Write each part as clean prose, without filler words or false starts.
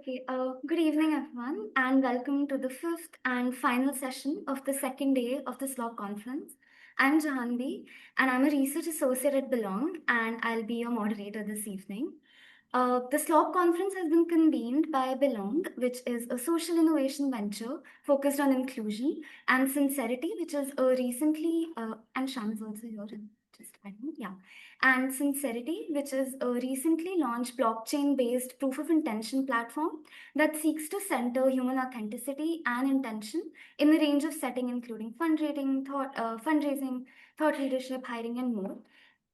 Okay, good evening, everyone, and welcome to the fifth and final session of the second day of the Slop Conference. I'm Jahanvi, and I'm a research associate at Belongg, and I'll be your moderator this evening. The Slop Conference has been convened by Belongg, which is a social innovation venture focused on inclusion, and Sincerity, which is a and Shyam is also here. Just a minute, yeah. And Sincerity, which is a recently launched blockchain based proof of intention platform that seeks to center human authenticity and intention in a range of settings, including fundraising, thought leadership, hiring, and more.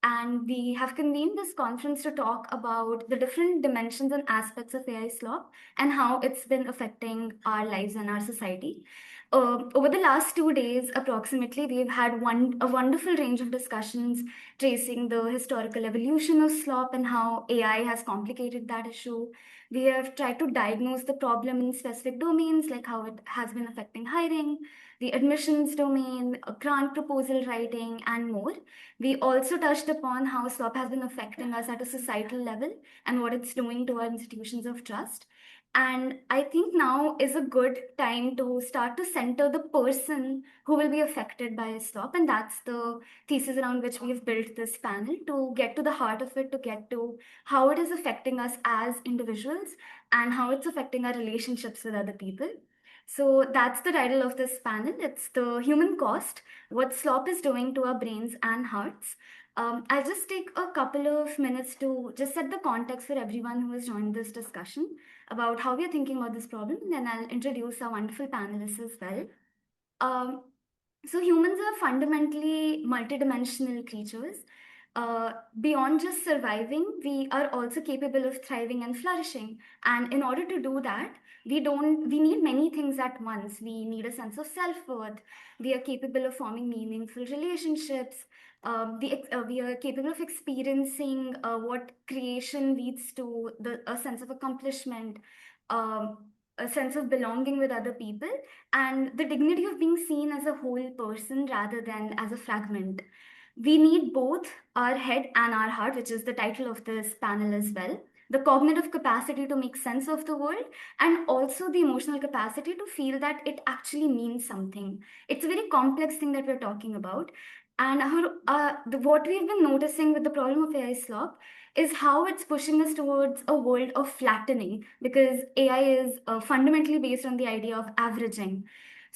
And we have convened this conference to talk about the different dimensions and aspects of AI slop and how it's been affecting our lives and our society. Over the last 2 days, approximately, we've had a wonderful range of discussions tracing the historical evolution of slop and how AI has complicated that issue. We have tried to diagnose the problem in specific domains, like how it has been affecting hiring, the admissions domain, grant proposal writing, and more. We also touched upon how SWAP has been affecting us at a societal level and what it's doing to our institutions of trust. And I think now is a good time to start to center the person who will be affected by SWAP. And that's the thesis around which we've built this panel to get to the heart of it, to get to how it is affecting us as individuals and how it's affecting our relationships with other people. So that's the title of this panel. It's the human cost, what slop is doing to our brains and hearts. I'll just take a couple of minutes to just set the context for everyone who has joined this discussion about how we are thinking about this problem. Then I'll introduce our wonderful panelists as well. Um, so humans are fundamentally multidimensional creatures. Beyond just surviving, we are also capable of thriving and flourishing. And in order to do that, we need many things at once. We need a sense of self-worth. We are capable of forming meaningful relationships. We are capable of experiencing what creation leads to, a sense of accomplishment, um, a sense of belonging with other people, and the dignity of being seen as a whole person rather than as a fragment. We need both our head and our heart, which is the title of this panel as well. The cognitive capacity to make sense of the world, and also the emotional capacity to feel that it actually means something. It's a very complex thing that we're talking about. And what we've been noticing with the problem of AI slop is how it's pushing us towards a world of flattening because AI is fundamentally based on the idea of averaging.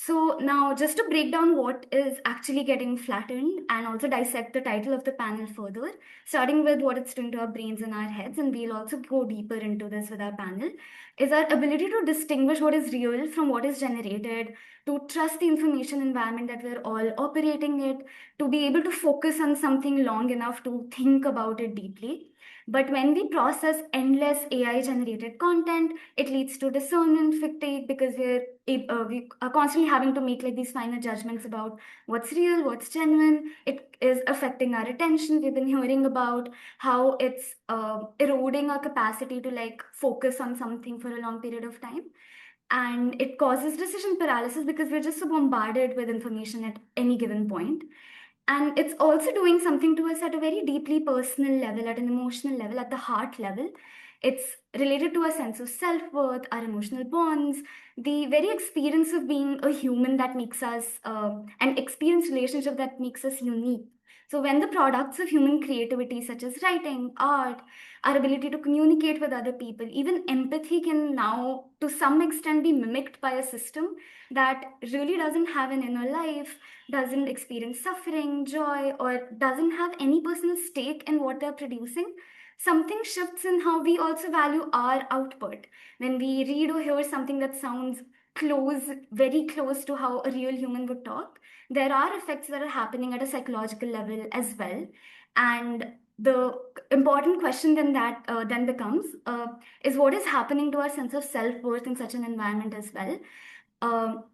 So, now just to break down what is actually getting flattened and also dissect the title of the panel further, starting with what it's doing to our brains and our heads, and we'll also go deeper into this with our panel, is our ability to distinguish what is real from what is generated, to trust the information environment that we're all operating it, to be able to focus on something long enough to think about it deeply. But when we process endless AI generated content, it leads to discernment fatigue because we are constantly having to make like these final judgments about what's real, what's genuine. It is affecting our attention. We've been hearing about how it's eroding our capacity to like focus on something for a long period of time. And it causes decision paralysis because we're just so bombarded with information at any given point. And it's also doing something to us at a very deeply personal level, at an emotional level, at the heart level. It's related to a sense of self worth, our emotional bonds, the very experience of being a human that makes us, an experience relationship that makes us unique. So, when the products of human creativity, such as writing, art, our ability to communicate with other people, even empathy can now, to some extent, be mimicked by a system that really doesn't have an inner life, doesn't experience suffering, joy, or doesn't have any personal stake in what they're producing, something shifts in how we also value our output. When we read or hear something that sounds close, very close to how a real human would talk, there are effects that are happening at a psychological level as well. And the important question then becomes is what is happening to our sense of self worth in such an environment as well. Um,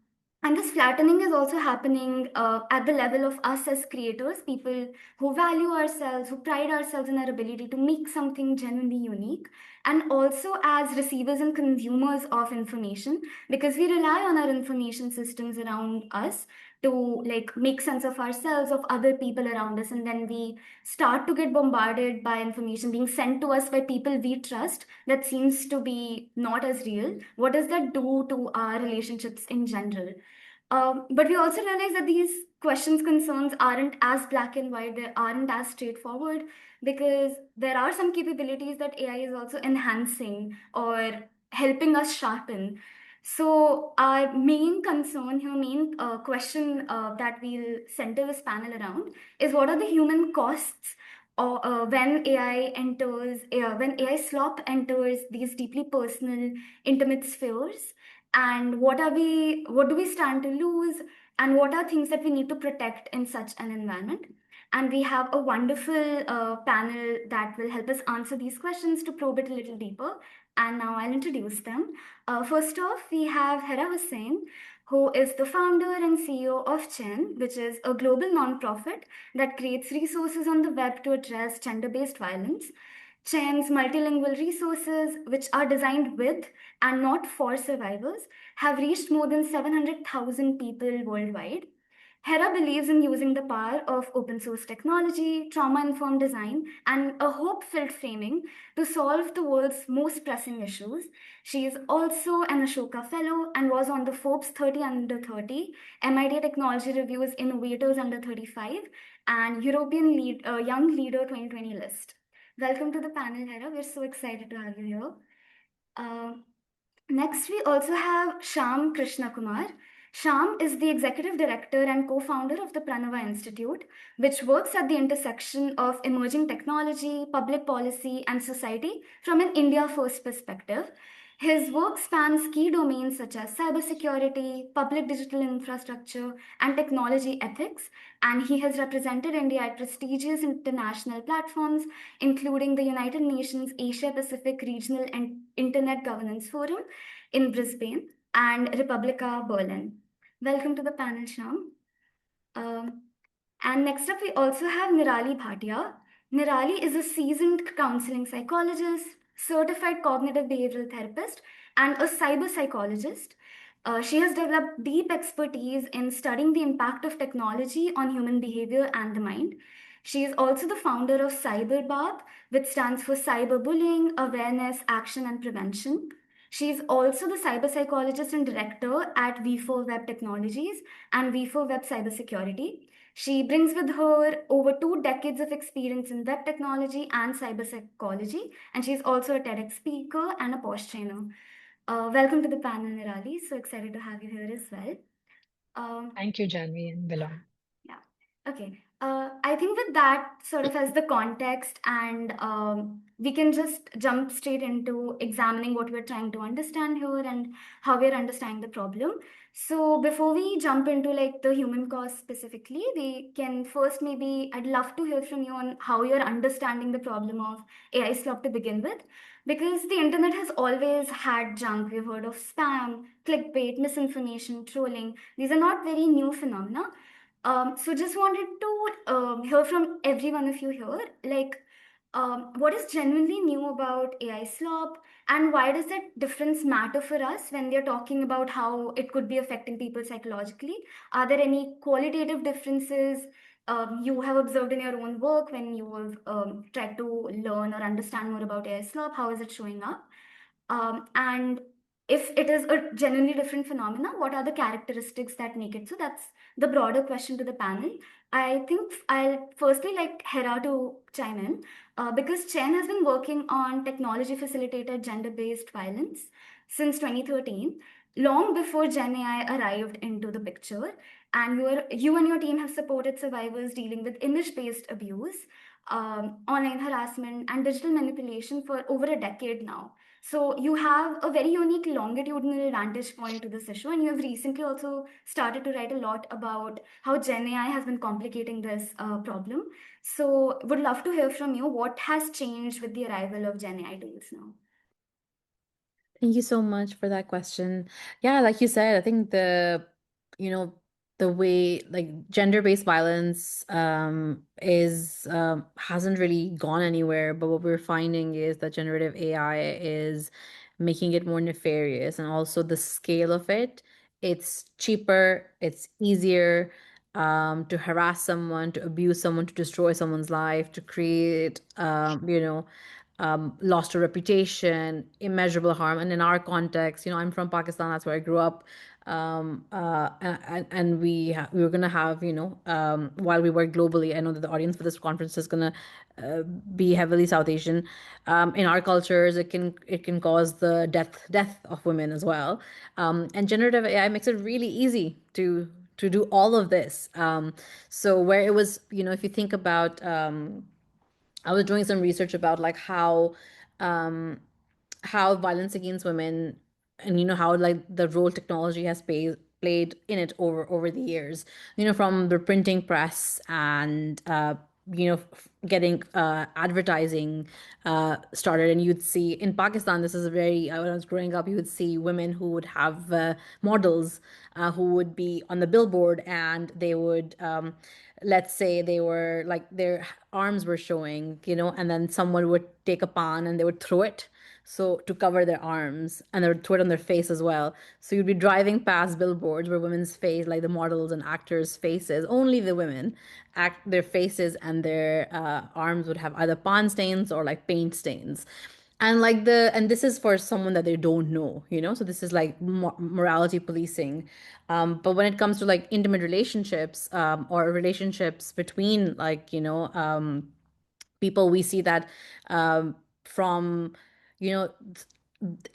and this flattening is also happening at the level of us as creators, people who value ourselves, who pride ourselves in our ability to make something genuinely unique. and also as receivers and consumers of information, because we rely on our information systems around us to like make sense of ourselves, of other people around us, and then we start to get bombarded by information being sent to us by people we trust that seems to be not as real. What does that do to our relationships in general? But we also realize that these questions, concerns aren't as black and white, they aren't as straightforward, because there are some capabilities that AI is also enhancing or helping us sharpen. So, our main concern here, main question that we'll center this panel around is what are the human costs or when AI enters, when AI slop enters these deeply personal, intimate spheres, and what do we stand to lose, and what are things that we need to protect in such an environment. And we have a wonderful panel that will help us answer these questions to probe it a little deeper. And now I'll introduce them. First off, we have Hera Hussain, who is the founder and CEO of Chen, which is a global nonprofit that creates resources on the web to address gender based violence. Chen's multilingual resources, which are designed with and not for survivors, have reached more than 700,000 people worldwide. Hera believes in using the power of open source technology, trauma informed design, and a hope filled framing to solve the world's most pressing issues. She is also an Ashoka Fellow and was on the Forbes 30 Under 30, MIT Technology Review's Innovators Under 35, and European Young Leader 2020 list. Welcome to the panel, Hera. We're so excited to have you here. Uh, Next, we also have Shyam Krishnakumar. Shyam is the executive director and co founder of the Pranava Institute, which works at the intersection of emerging technology, public policy, and society from an India first perspective. His work spans key domains such as cybersecurity, public digital infrastructure, and technology ethics, and he has represented India at prestigious international platforms, including the United Nations Asia Pacific Regional and Internet Governance Forum in Brisbane and Republica Berlin. Welcome to the panel, Shyam. Um, and next up, we also have Nirali Bhatia. Nirali is a seasoned counseling psychologist, certified cognitive behavioral therapist, and a cyber psychologist. She has developed deep expertise in studying the impact of technology on human behavior and the mind. She is also the founder of CyberBath, which stands for Cyberbullying, Awareness, Action, and Prevention. She is also the cyber psychologist and director at V4 Web Technologies and V4 Web Cybersecurity. She brings with her over 2 decades of experience in web technology and cyber psychology, and she's also a TEDx speaker and a POSH trainer. Welcome to the panel, Nirali. So excited to have you here as well. Thank you, Janvi and Belongg. Yeah. Okay. I think with that sort of as the context, and we can just jump straight into examining what we're trying to understand here and how we're understanding the problem. So before we jump into like the human cause specifically, we can first maybe I'd love to hear from you on how you're understanding the problem of AI slop to begin with. Because the internet has always had junk. We've heard of spam, clickbait, misinformation, trolling. These are not very new phenomena. So just wanted to hear from every one of you here, like, what is genuinely new about AI slop, and why does that difference matter for us when we are talking about how it could be affecting people psychologically? Are there any qualitative differences you have observed in your own work when you have tried to learn or understand more about AI slop? How is it showing up? And if it is a genuinely different phenomena, what are the characteristics that make it so? That's the broader question to the panel. I think I'll firstly like Hera to chime in, because Chen has been working on technology facilitated gender based violence since 2013, long before Gen AI arrived into the picture. And you and your team have supported survivors dealing with image based abuse, online harassment, and digital manipulation for over a decade now. So you have a very unique longitudinal vantage point to this issue, and you have recently also started to write a lot about how Gen AI has been complicating this problem. So would love to hear from you what has changed with the arrival of Gen AI tools now. Thank you so much for that question. Yeah, like you said, I think you know, the way like gender-based violence is hasn't really gone anywhere, but what we're finding is that generative AI is making it more nefarious, and also the scale of it. It's cheaper, it's easier to harass someone, to abuse someone, to destroy someone's life, to create loss to reputation, immeasurable harm. And in our context, I'm from Pakistan, that's where I grew up. And we were gonna have, while we work globally, I know that the audience for this conference is gonna be heavily South Asian. In our cultures, it can cause the death of women as well. And generative AI makes it really easy to do all of this. So where it was, if you think about I was doing some research about like um, how violence against women, and how like the role technology has played in it over the years. From the printing press and getting advertising started. And you'd see in Pakistan, this is a very when I was growing up, you would see women who would have models who would be on the billboard, and they would let's say they were like their arms were showing, and then someone would take a pan and they would throw it so to cover their arms, and they would throw it on their face as well. So you'd be driving past billboards where women's face, like the models and actors' faces, only the women, act their faces and their arms would have either pan stains or like paint stains. And this is for someone that they don't know, so this is like morality policing. But when it comes to like intimate relationships, or relationships between like people, we see that from you know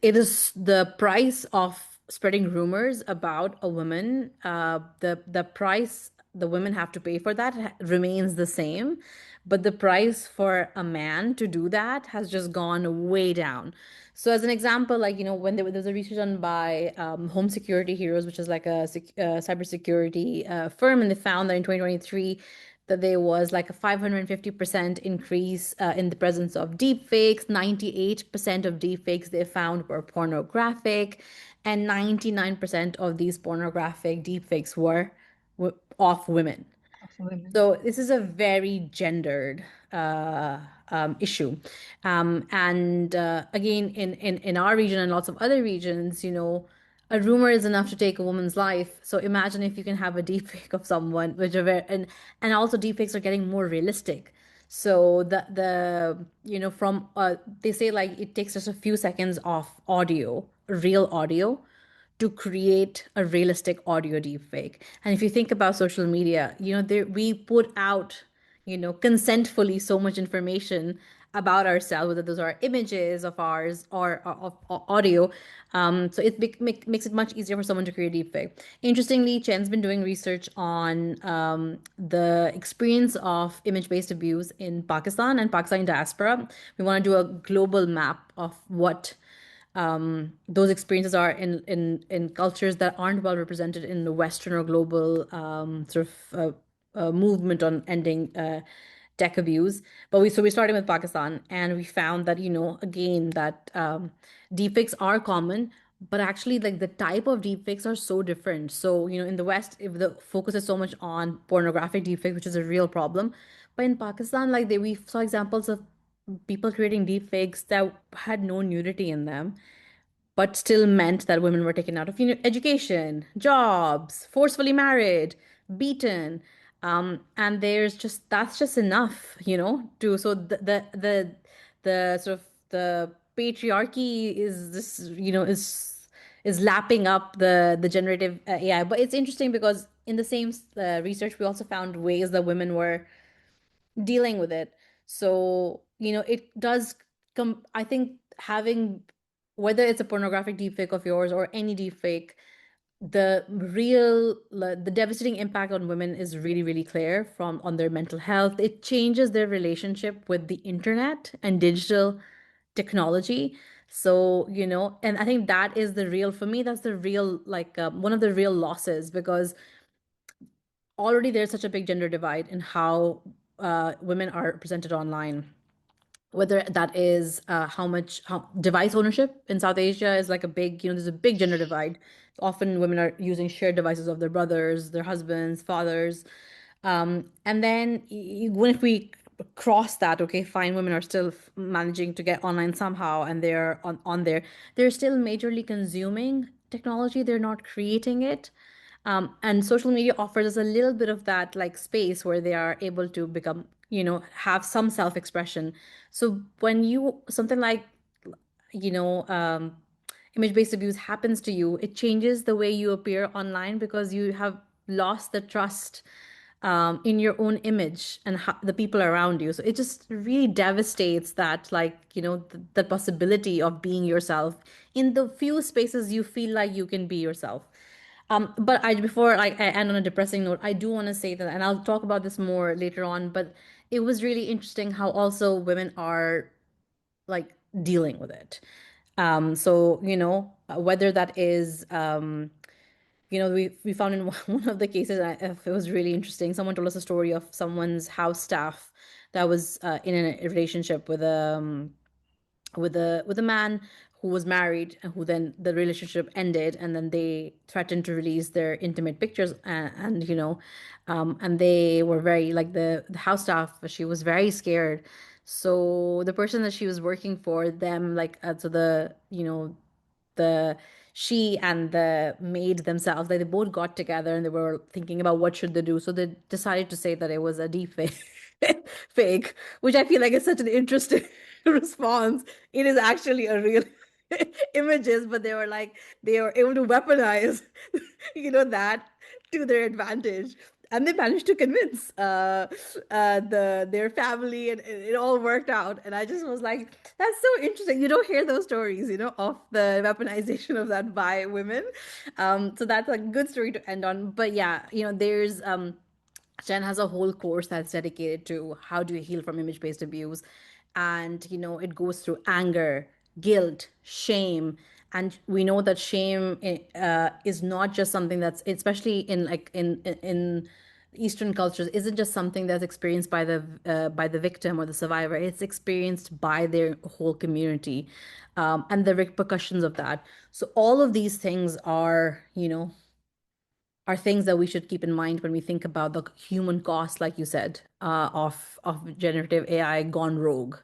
it is the price of spreading rumors about a woman. The price the women have to pay for that remains the same, but the price for a man to do that has just gone way down. So as an example, like when there was a research done by Home Security Heroes, which is like a cybersecurity firm, and they found that in 2023 that there was like a 550% increase in the presence of deepfakes. 98% of deepfakes they found were pornographic, and 99% of these pornographic deepfakes were of women. of women. So this is a very gendered issue. And again, in our region and lots of other regions, a rumor is enough to take a woman's life. So imagine if you can have a deepfake of someone, which are very, and also deepfakes are getting more realistic. So from they say like it takes just a few seconds of audio, real audio, to create a realistic audio deepfake. And if you think about social media, we put out, consentfully so much information about ourselves, whether those are images of ours or of audio. So makes it much easier for someone to create a deepfake. Interestingly, Chen's been doing research on the experience of image-based abuse in Pakistan and Pakistani diaspora. We want to do a global map of what those experiences are in cultures that aren't well represented in the Western or global sort of movement on ending tech abuse. But we're starting with Pakistan, and we found that again that deepfakes are common, but actually like the type of deepfakes are so different. So in the West, if the focus is so much on pornographic deepfakes, which is a real problem, but in Pakistan, like we saw examples of people creating deepfakes that had no nudity in them, but still meant that women were taken out of education, jobs, forcefully married, beaten. And that's just enough, to so the sort of the patriarchy is this, is lapping up the generative AI. But it's interesting because in the same research, we also found ways that women were dealing with it. So, it does come, I think having, whether it's a pornographic deepfake of yours or any deepfake, the devastating impact on women is really, really clear from on their mental health. It changes their relationship with the internet and digital technology. So, and I think that is the real, for me, that's the real, like one of the real losses, because already there's such a big gender divide in how women are presented online. whether that is how device ownership in South Asia is like a big, there's a big gender divide. Often women are using shared devices of their brothers, their husbands, fathers. And then even if we cross that, okay, fine, women are still managing to get online somehow and they're on there. They're still majorly consuming technology. They're not creating it. And social media offers us a little bit of that like space where they are able to become, have some self-expression. So when something like, you know, um, image-based abuse happens to you, it changes the way you appear online because you have lost the trust in your own image and the people around you. So it just really devastates that, like, the possibility of being yourself in the few spaces you feel like you can be yourself. But before I end on a depressing note, I do want to say that, and I'll talk about this more later on, but it was really interesting how also women are like dealing with it. So, whether that is, we found in one of the cases, it was really interesting. Someone told us a story of someone's house staff that was in a relationship with a man who was married and who then the relationship ended, and then they threatened to release their intimate pictures, and they were very like the house staff, she was very scared. So the person that she was working for them, like, so the she and the maid themselves, like, they both got together and they were thinking about what should they do. So they decided to say that it was a deep fake, which I feel like is such an interesting response. It is actually a real images, but they were able to weaponize, that to their advantage. And they managed to convince their family, and it all worked out. And I just was like, that's so interesting. You don't hear those stories, of the weaponization of that by women. So that's a good story to end on. But yeah, there's Jen has a whole course that's dedicated to how do you heal from image-based abuse. And, it goes through anger, guilt, shame. And we know that shame is not just something that's, especially in like in Eastern cultures, isn't just something that's experienced by the victim or the survivor. It's experienced by their whole community, and the repercussions of that. So all of these things are things that we should keep in mind when we think about the human cost, like you said, of generative AI gone rogue.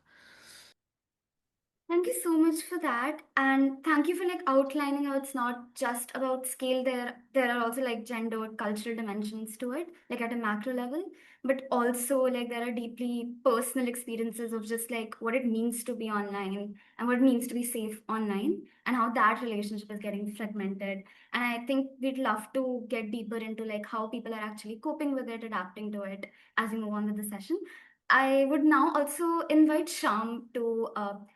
Thank you so much for that. And thank you for like outlining how it's not just about scale. There are also like gender, cultural dimensions to it, like at a macro level, but also like there are deeply personal experiences of just like what it means to be online and what it means to be safe online and how that relationship is getting fragmented. And I think we'd love to get deeper into like how people are actually coping with it, adapting to it as we move on with the session. I would now also invite Shyam to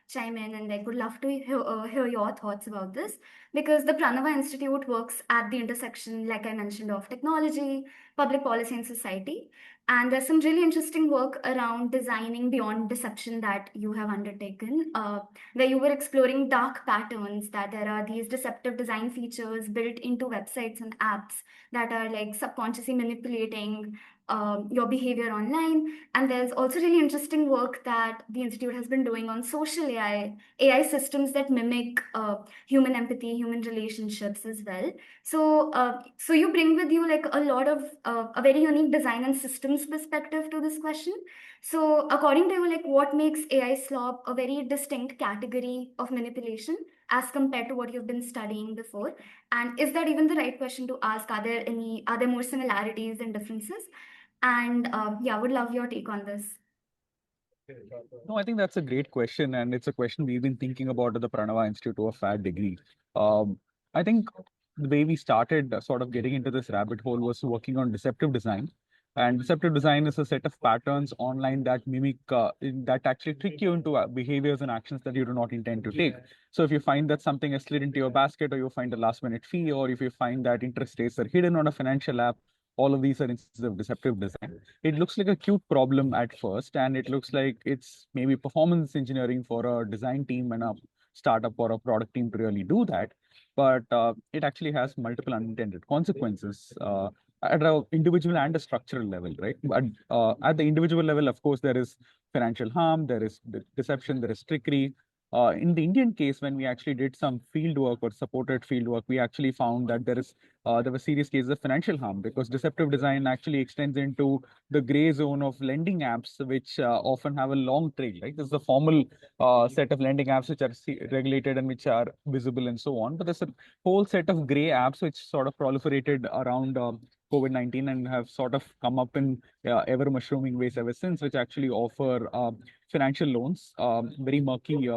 chime in, and like would love to hear your thoughts about this, because the Pranava Institute works at the intersection, like I mentioned, of technology, public policy, and society. And there's some really interesting work around designing beyond deception that you have undertaken, where you were exploring dark patterns, that there are these deceptive design features built into websites and apps that are like subconsciously manipulating your behavior online. And there's also really interesting work that the Institute has been doing on social AI systems that mimic human empathy, human relationships as well. So you bring with you like a lot of a very unique design and systems perspective to this question. So according to you, like what makes AI slop a very distinct category of manipulation as compared to what you've been studying before? And is that even the right question to ask? Are there more similarities and differences? And yeah, would love your take on this. No, I think that's a great question, and it's a question we've been thinking about at the Pranava Institute to a fair degree. I think the way we started sort of getting into this rabbit hole was working on deceptive design. And deceptive design is a set of patterns online that mimic, that actually trick you into behaviors and actions that you do not intend to take. So if you find that something has slid into your basket, or you find a last-minute fee, or if you find that interest rates are hidden on a financial app, all of these are instances of deceptive design. It looks like a cute problem at first, and it looks like it's maybe performance engineering for a design team and a startup or a product team to really do that. But it actually has multiple unintended consequences at an individual and a structural level, right? But at the individual level, of course, there is financial harm, there is deception, there is trickery. In the Indian case, when we actually did some field work or supported field work, we actually found that there were serious cases of financial harm because deceptive design actually extends into the gray zone of lending apps, which often have a long trail. Right, this is the formal set of lending apps which are regulated and which are visible and so on. But there's a whole set of gray apps which sort of proliferated around COVID-19 and have sort of come up in ever mushrooming ways ever since, which actually offer financial loans, very murky,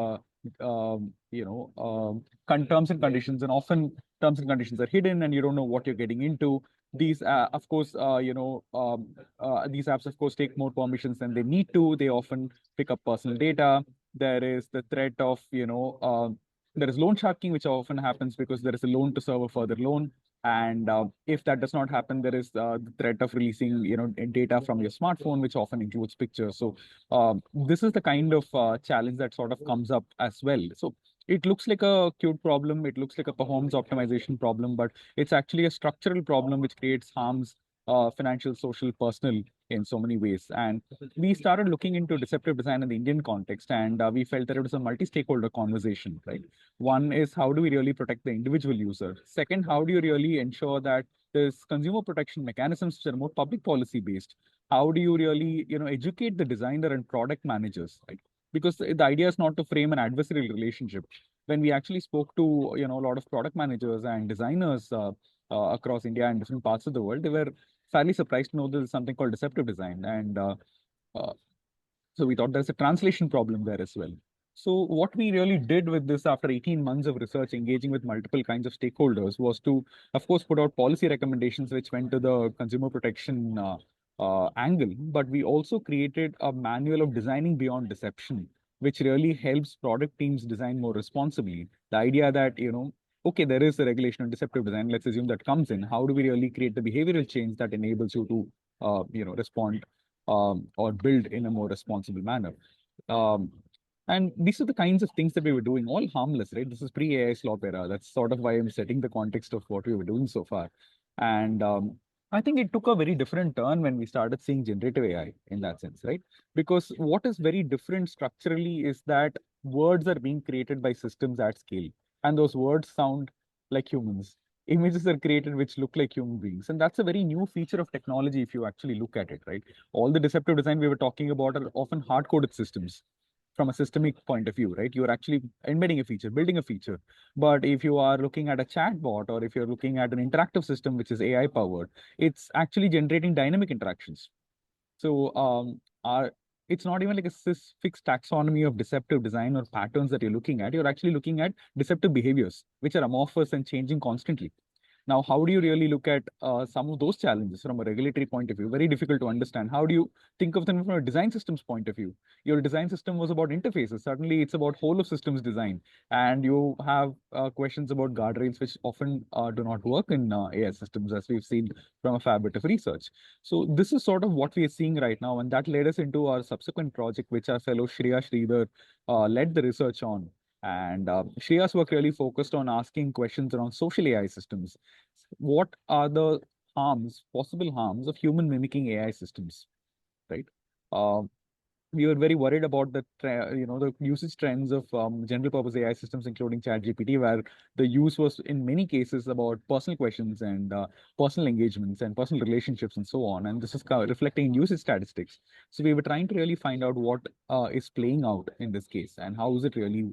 terms and conditions, and often terms and conditions are hidden, and you don't know what you're getting into. These, of course, these apps, of course, take more permissions than they need to. They often pick up personal data. There is the threat of, there is loan sharking, which often happens because there is a loan to serve a further loan. And if that does not happen, there is the threat of releasing, data from your smartphone, which often includes pictures. So this is the kind of challenge that sort of comes up as well. So it looks like a cute problem. It looks like a performance optimization problem, but it's actually a structural problem which creates harms, financial, social, personal, in so many ways. And we started looking into deceptive design in the Indian context, and we felt that it was a multi-stakeholder conversation, right? One is, how do we really protect the individual user? Second, how do you really ensure that there's consumer protection mechanisms which are more public policy based? How do you really, educate the designer and product managers, right? Because the idea is not to frame an adversarial relationship. When we actually spoke to, a lot of product managers and designers across India and different parts of the world, they were fairly surprised to know there's something called deceptive design. And uh, so we thought there's a translation problem there as well. So what we really did with this after 18 months of research, engaging with multiple kinds of stakeholders, was to, of course, put out policy recommendations which went to the consumer protection angle. But we also created a manual of designing beyond deception, which really helps product teams design more responsibly. The idea that, okay, there is a regulation on deceptive design. Let's assume that comes in. How do we really create the behavioral change that enables you to, respond or build in a more responsible manner? Um, and these are the kinds of things that we were doing, all harmless, right? This is pre-AI slop era. That's sort of why I'm setting the context of what we were doing so far. And I think it took a very different turn when we started seeing generative AI in that sense, right? Because what is very different structurally is that words are being created by systems at scale, and those words sound like humans. Images are created which look like human beings. And that's a very new feature of technology if you actually look at it, right? All the deceptive design we were talking about are often hard-coded systems from a systemic point of view, right? You're actually embedding a feature, building a feature. But if you are looking at a chatbot, or if you're looking at an interactive system which is AI powered, it's actually generating dynamic interactions. So it's not even like a fixed taxonomy of deceptive design or patterns that you're looking at. You're actually looking at deceptive behaviors, which are amorphous and changing constantly. Now, how do you really look at some of those challenges from a regulatory point of view? Very difficult to understand. How do you think of them from a design systems point of view? Your design system was about interfaces. Suddenly, it's about whole of systems design. And you have questions about guardrails, which often do not work in AI systems, as we've seen from a fair bit of research. So this is sort of what we are seeing right now. And that led us into our subsequent project, which our fellow Shreya Sridhar led the research on. And Shreya's work really focused on asking questions around social AI systems. What are the possible harms of human mimicking AI systems, right? Uh, we were very worried about the usage trends of general purpose AI systems, including ChatGPT, where the use was in many cases about personal questions and personal engagements and personal relationships and so on. And this is reflecting in usage statistics. So we were trying to really find out what is playing out in this case and how is it really,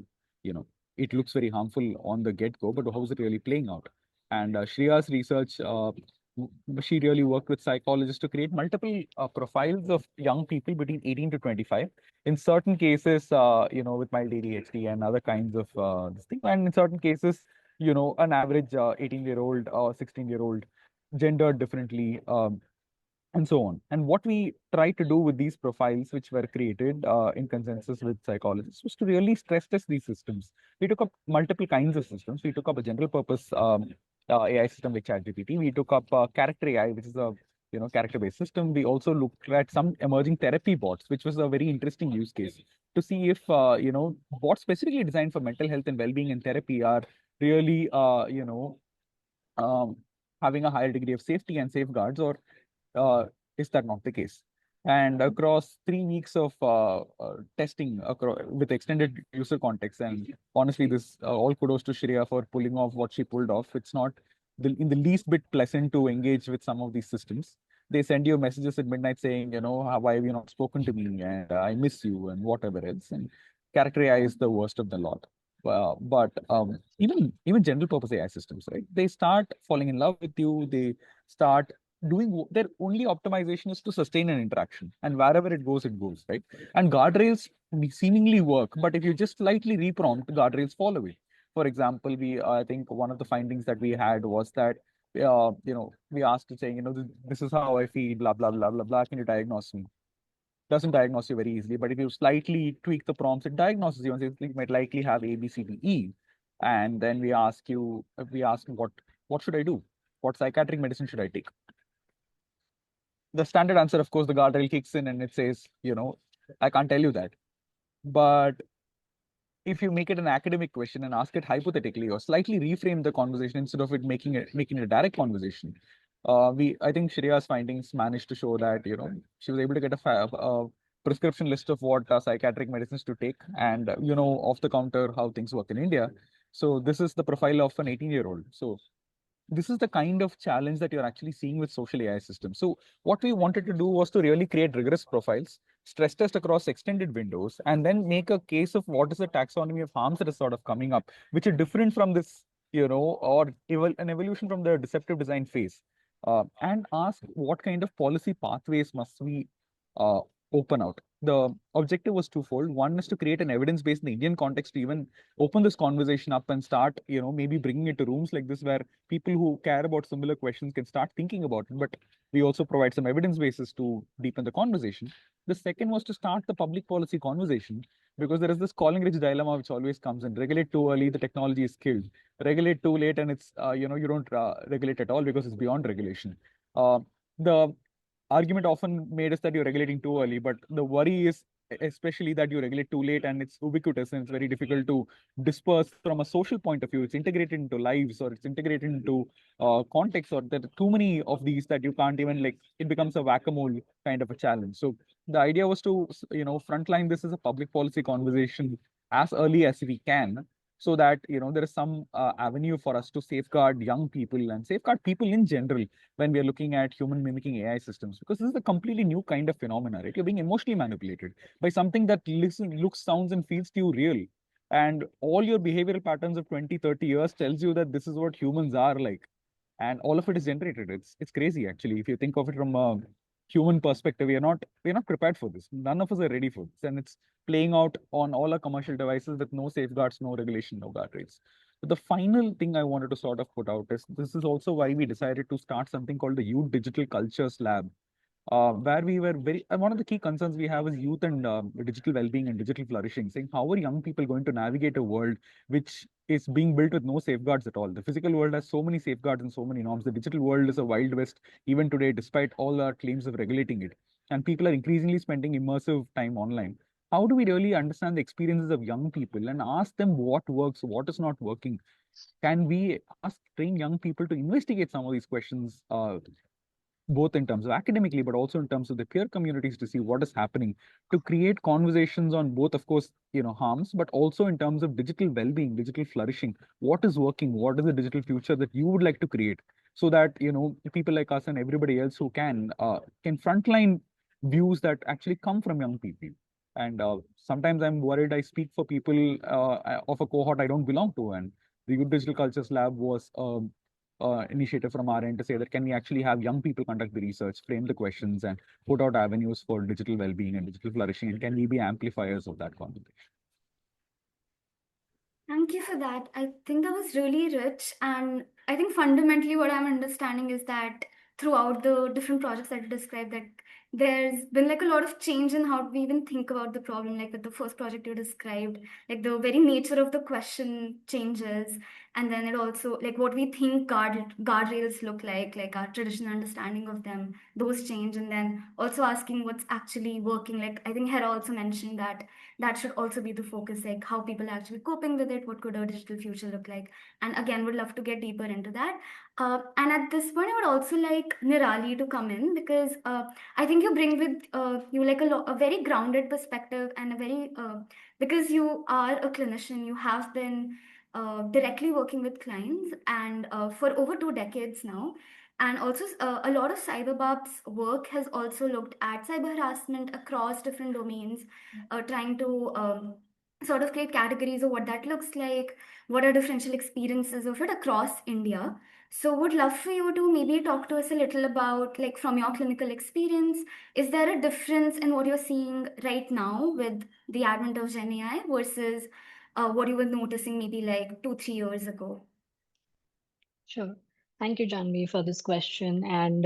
it looks very harmful on the get-go, but how is it really playing out? And Shreya's research, she really worked with psychologists to create multiple profiles of young people between 18 to 25. In certain cases, with mild ADHD and other kinds of this thing. And in certain cases, an average 18-year-old or 16-year-old, gendered differently, and so on. And what we tried to do with these profiles, which were created in consensus with psychologists, was to really stress test these systems. We took up multiple kinds of systems. We took up a general purpose AI system like ChatGPT. We took up character AI, which is a character-based system. We also looked at some emerging therapy bots, which was a very interesting use case. to see if, what specifically designed for mental health and well-being and therapy are really, um, having a higher degree of safety and safeguards, or is that not the case? And across 3 weeks of testing with extended user context, and honestly, this all kudos to Shreya for pulling off what she pulled off. It's not in the least bit pleasant to engage with some of these systems. They send you messages at midnight saying, why have you not spoken to me? And I miss you, and whatever else. And characterize the worst of the lot. But even general purpose AI systems, right? They start falling in love with you. They start doing their only optimization is to sustain an interaction, and wherever it goes, right? And guardrails seemingly work, but if you just slightly reprompt, guardrails fall away. For example, I think one of the findings that we had was that we asked it saying, this is how I feel, blah blah blah blah blah. Can you diagnose me? Doesn't diagnose you very easily, but if you slightly tweak the prompts, it diagnoses you and says you might likely have A, B, C, D, E. And then we ask what should I do? What psychiatric medicine should I take? The standard answer, of course, the guardrail kicks in and it says, I can't tell you that. But if you make it an academic question and ask it hypothetically or slightly reframe the conversation instead of it making it a direct conversation, I think Shreya's findings managed to show that she was able to get a prescription list of what psychiatric medicines to take, and off the counter how things work in India. So this is the profile of an 18-year-old. So this is the kind of challenge that you're actually seeing with social AI systems. So what we wanted to do was to really create rigorous profiles, stress test across extended windows, and then make a case of what is the taxonomy of harms that is sort of coming up, which are different from this, or an evolution from the deceptive design phase, and ask what kind of policy pathways must we uh, open out. The objective was twofold. One is to create an evidence base in the Indian context to even open this conversation up and start, maybe bringing it to rooms like this where people who care about similar questions can start thinking about it. But we also provide some evidence bases to deepen the conversation. The second was to start the public policy conversation, because there is this calling rich dilemma which always comes in. Regulate too early, the technology is killed. Regulate too late, and it's, you don't regulate at all because it's beyond regulation. The argument often made is that you're regulating too early, but the worry is especially that you regulate too late and it's ubiquitous and it's very difficult to disperse from a social point of view. It's integrated into lives, or it's integrated into context, or there are too many of these that you can't even, like, it becomes a whack-a-mole kind of a challenge. So the idea was to, frontline this as a public policy conversation as early as we can, so that, there is some avenue for us to safeguard young people and safeguard people in general when we are looking at human mimicking AI systems, because this is a completely new kind of phenomena, right? You're being emotionally manipulated by something that looks, sounds, and feels to you real. And all your behavioral patterns of 20, 30 years tells you that this is what humans are like. And all of it is generated. It's crazy, actually. If you think of it from a human perspective, we're not prepared for this. None of us are ready for this. And it's playing out on all our commercial devices with no safeguards, no regulation, no guardrails. But the final thing I wanted to sort of put out is this is also why we decided to start something called the Youth Digital Cultures Lab, where we were one of the key concerns we have is youth and digital well-being and digital flourishing, saying how are young people going to navigate a world which is being built with no safeguards at all. The physical world has so many safeguards and so many norms. The digital world is a wild west even today, despite all our claims of regulating it. And people are increasingly spending immersive time online. How do we really understand the experiences of young people and ask them what works, what is not working? Can we train young people to investigate some of these questions, both in terms of academically, but also in terms of the peer communities, to see what is happening, to create conversations on both, of course, harms, but also in terms of digital well-being, digital flourishing, what is working, what is the digital future that you would like to create, so that, people like us and everybody else who can frontline views that actually come from young people. And sometimes I'm worried I speak for people of a cohort I don't belong to. And the Youth Digital Cultures Lab was initiative from our end to say that can we actually have young people conduct the research, frame the questions, and put out avenues for digital well-being and digital flourishing, and can we be amplifiers of that conversation? Thank you for that. I think that was really rich. And I think fundamentally what I'm understanding is that throughout the different projects that you described, that there's been like a lot of change in how we even think about the problem. Like with the first project you described, like the very nature of the question changes. and then it also like what we think guardrails look like our traditional understanding of them, those change, and then also asking what's actually working. Like I think Hera also mentioned that that should also be the focus, like how people are actually coping with it, what could a digital future look like. And again, would love to get deeper into that. And at this point, I would also like Nirali to come in, because I think you bring with you like a very grounded perspective, and a very because you are a clinician, you have been directly working with clients, and for over 2 decades now. And also, a lot of cyberbub's work has also looked at cyber harassment across different domains, trying to sort of create categories of what that looks like, what are differential experiences of it across India. So, would love for you to maybe talk to us a little about, like, from your clinical experience, is there a difference in what you're seeing right now with the advent of Gen AI versus what you were noticing maybe like 2, 3 years ago? Sure. Thank you, Janvi, for this question. And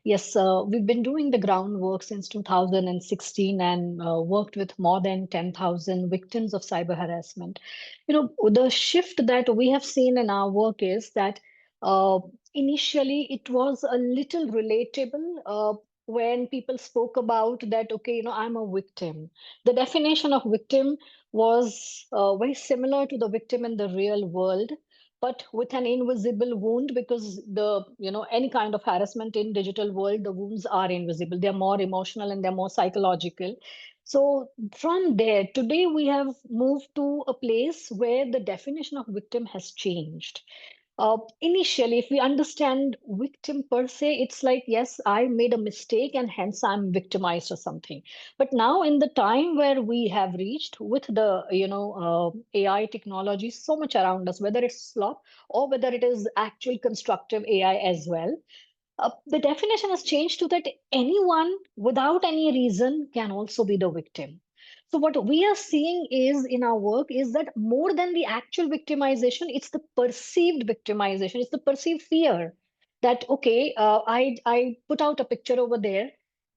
yes, we've been doing the groundwork since 2016 and worked with more than 10,000 victims of cyber harassment. The shift that we have seen in our work is that uh, initially it was a little relatable when people spoke about that, okay, I'm a victim. The definition of victim was very similar to the victim in the real world, but with an invisible wound, because any kind of harassment in digital world, the wounds are invisible. They're more emotional and they're more psychological. So from there, today we have moved to a place where the definition of victim has changed. Initially, if we understand victim per se, it's like, yes, I made a mistake and hence I'm victimized or something. But now, in the time where we have reached with the AI technology so much around us, whether it's slop or whether it is actual constructive AI as well, the definition has changed to that anyone without any reason can also be the victim. So what we are seeing is in our work is that more than the actual victimization, it's the perceived victimization, it's the perceived fear that, okay, I put out a picture over there,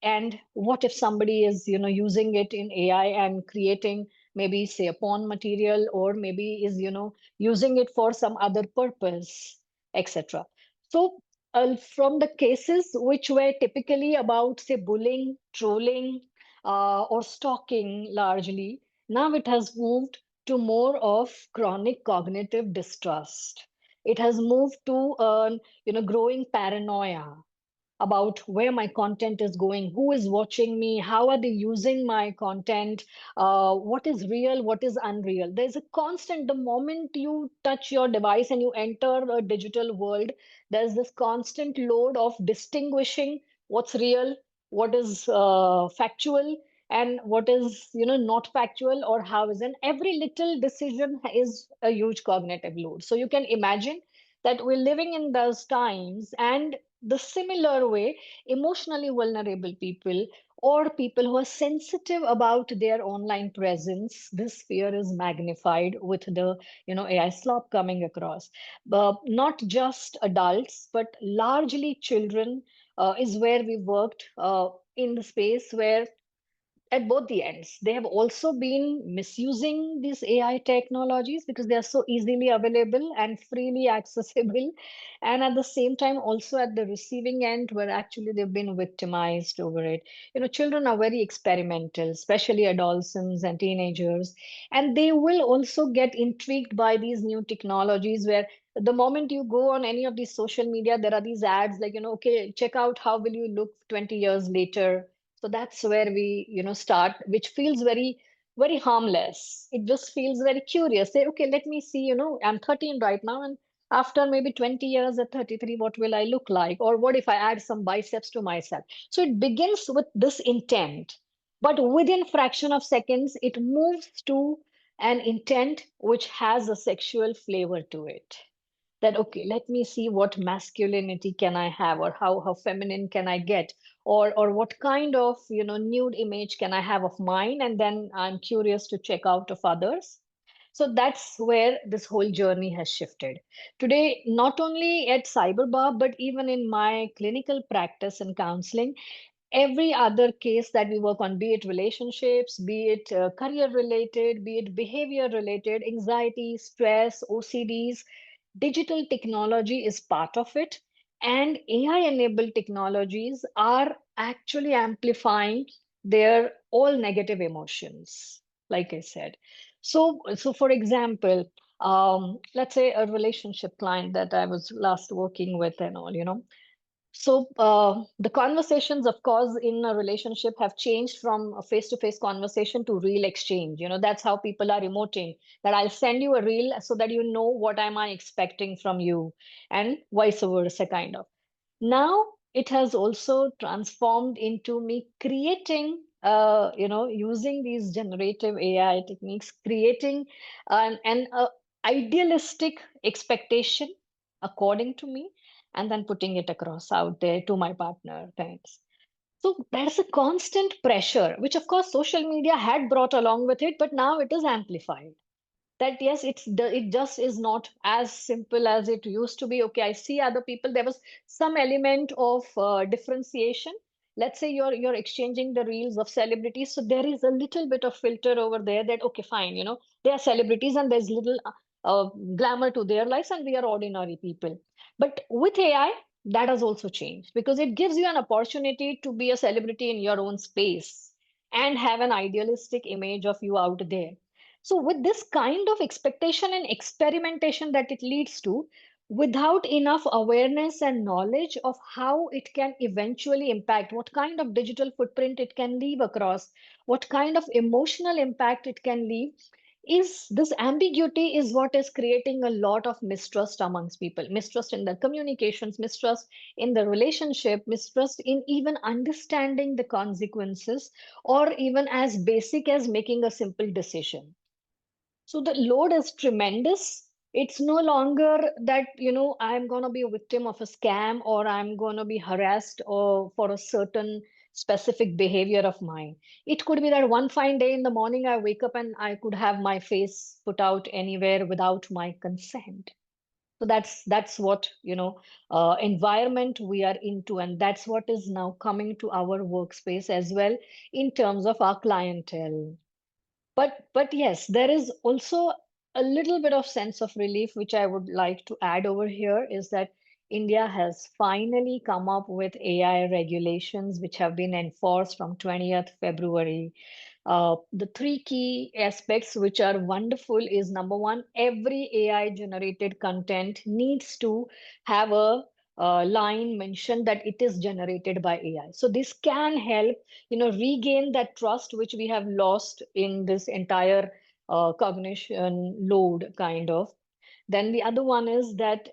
and what if somebody is using it in AI and creating maybe say a porn material, or maybe is using it for some other purpose, etc. So from the cases which were typically about, say, bullying, trolling, or stalking largely, now it has moved to more of chronic cognitive distrust. It has moved to growing paranoia about where my content is going, who is watching me, how are they using my content, what is real, what is unreal. There's a constant, the moment you touch your device and you enter a digital world, there's this constant load of distinguishing what's real, what is factual, and what is not factual, or how is. And every little decision is a huge cognitive load. So you can imagine that we're living in those times, and the similar way, emotionally vulnerable people or people who are sensitive about their online presence, this fear is magnified with the AI slop coming across. Not just adults, but largely children is where we worked in the space where at both the ends. They have also been misusing these AI technologies because they are so easily available and freely accessible. And at the same time, also at the receiving end, where actually they've been victimized over it. Children are very experimental, especially adolescents and teenagers. And they will also get intrigued by these new technologies where the moment you go on any of these social media, there are these ads like, okay, check out how will you look 20 years later. So that's where we start, which feels very, very harmless. It just feels very curious. Say, okay, let me see, I'm 13 right now, and after maybe 20 years at 33, what will I look like? Or what if I add some biceps to myself? So it begins with this intent, but within fraction of seconds it moves to an intent which has a sexual flavor to it. That, okay, let me see what masculinity can I have, or how feminine can I get, or what kind of nude image can I have of mine, and then I'm curious to check out of others. So that's where this whole journey has shifted today, not only at cyberbar but even in my clinical practice and counseling. Every other case that we work on, be it relationships, be it career related, be it behavior related, anxiety, stress, OCDs, digital technology is part of it, and AI-enabled technologies are actually amplifying their all negative emotions, like I said. So for example, let's say a relationship client that I was last working with and all, so the conversations, of course, in a relationship have changed from a face-to-face conversation to reel exchange. That's how people are emoting. That I'll send you a reel so that you know what am I expecting from you, and vice versa, kind of. Now it has also transformed into me creating, using these generative AI techniques, creating an idealistic expectation according to me, and then putting it across out there to my partner. Thanks. So there's a constant pressure, which of course social media had brought along with it, but now it is amplified. That yes, it just is not as simple as it used to be. Okay, I see other people. There was some element of differentiation. Let's say you're exchanging the reels of celebrities, so there is a little bit of filter over there that okay, fine, they are celebrities and there's little glamour to their lives, and we are ordinary people. But with AI, that has also changed because it gives you an opportunity to be a celebrity in your own space and have an idealistic image of you out there. So, with this kind of expectation and experimentation that it leads to, without enough awareness and knowledge of how it can eventually impact, what kind of digital footprint it can leave across, what kind of emotional impact it can leave, is this ambiguity is what is creating a lot of mistrust amongst people. Mistrust in their communications, mistrust in the relationship, mistrust in even understanding the consequences, or even as basic as making a simple decision. So the load is tremendous. It's no longer that, I'm going to be a victim of a scam or I'm going to be harassed or for a certain specific behavior of mine. It could be that one fine day in the morning I wake up and I could have my face put out anywhere without my consent. So that's what, environment we are into, and that's what is now coming to our workspace as well in terms of our clientele. But yes, there is also a little bit of sense of relief, which I would like to add over here, is that India has finally come up with AI regulations which have been enforced from 20th February. The three key aspects which are wonderful is number one, every AI generated content needs to have a line mentioned that it is generated by AI. So this can help, regain that trust which we have lost in this entire cognition load, kind of. Then the other one is that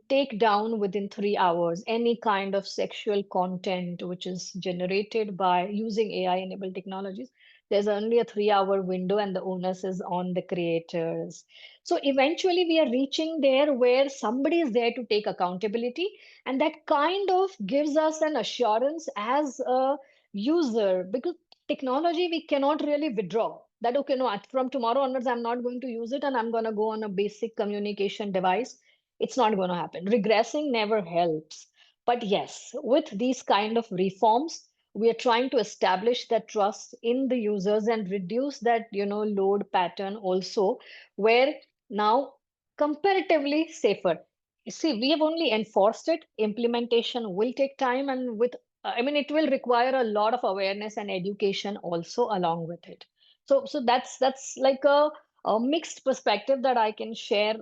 take down within 3 hours any kind of sexual content which is generated by using AI-enabled technologies. There's only a 3 hour window, and the onus is on the creators. So eventually, we are reaching there where somebody is there to take accountability, and that kind of gives us an assurance as a user, because technology we cannot really withdraw that okay, no, from tomorrow onwards I'm not going to use it and I'm going to go on a basic communication device. It's not going to happen. Regressing never helps. But yes, with these kind of reforms, we are trying to establish that trust in the users and reduce that load pattern also, where now comparatively safer. You see, we have only enforced it. Implementation will take time, and it will require a lot of awareness and education also along with it. So that's like a mixed perspective that I can share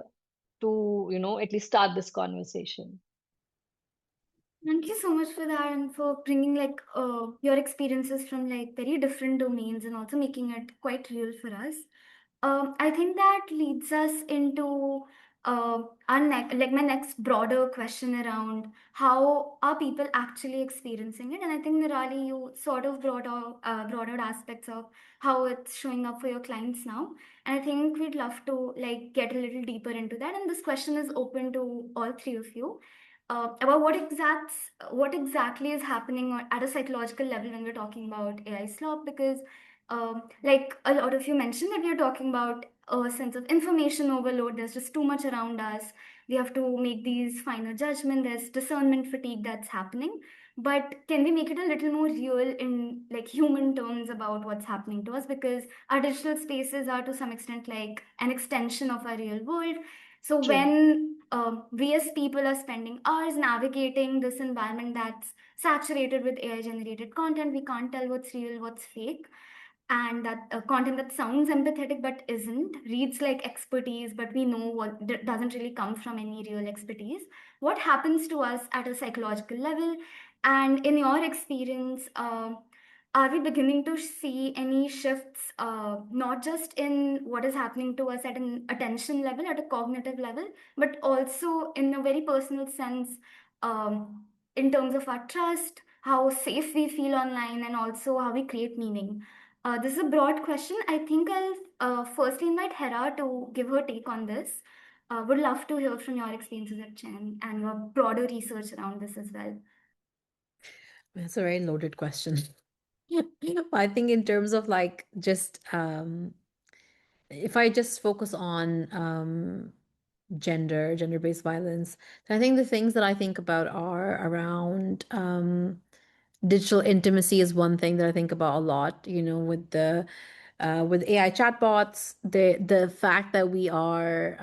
to, at least start this conversation. Thank you so much for that and for bringing your experiences from very different domains and also making it quite real for us. I think that leads us into my next broader question around how are people actually experiencing it. And I think Nirali, you sort of brought out aspects of how it's showing up for your clients now. And I think we'd love to get a little deeper into that. And this question is open to all three of you about what exactly is happening at a psychological level when we're talking about AI slop, because like a lot of you mentioned that we are talking about a sense of information overload. There's just too much around us. We have to make these final judgment. There's discernment fatigue that's happening. But can we make it a little more real in human terms about what's happening to us? Because our digital spaces are to some extent like an extension of our real world. So True. when we as people are spending hours navigating this environment that's saturated with AI generated content. We can't tell what's real, what's fake, and that content that sounds empathetic but isn't, reads like expertise, but we know what doesn't really come from any real expertise. What happens to us at a psychological level? And in your experience, are we beginning to see any shifts, not just in what is happening to us at an attention level, at a cognitive level, but also in a very personal sense, in terms of our trust, how safe we feel online, and also how we create meaning? This is a broad question. I think I'll firstly invite Hera to give her take on this. Would love to hear from your experiences at Chen and your broader research around this as well. That's a very loaded question. I think in terms of like just if I just focus on gender-based violence, so I think the things that I think about are around digital intimacy is one thing that I think about a lot, with the with AI chatbots, the fact that we are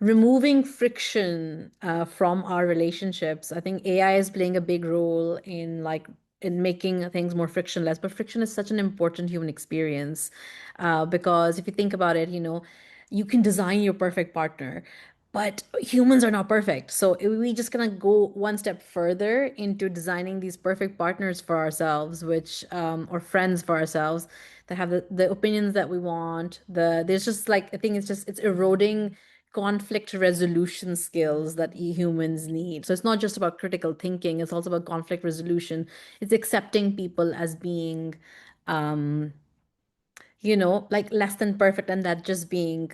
removing friction from our relationships. I think AI is playing a big role in making things more frictionless, but friction is such an important human experience because if you think about it, you can design your perfect partner, but humans are not perfect. So we just gonna go one step further into designing these perfect partners for ourselves, which or friends for ourselves that have the opinions that we want. There's just like I think it's eroding conflict resolution skills that humans need. So it's not just about critical thinking, it's also about conflict resolution. It's accepting people as being like less than perfect and that just being,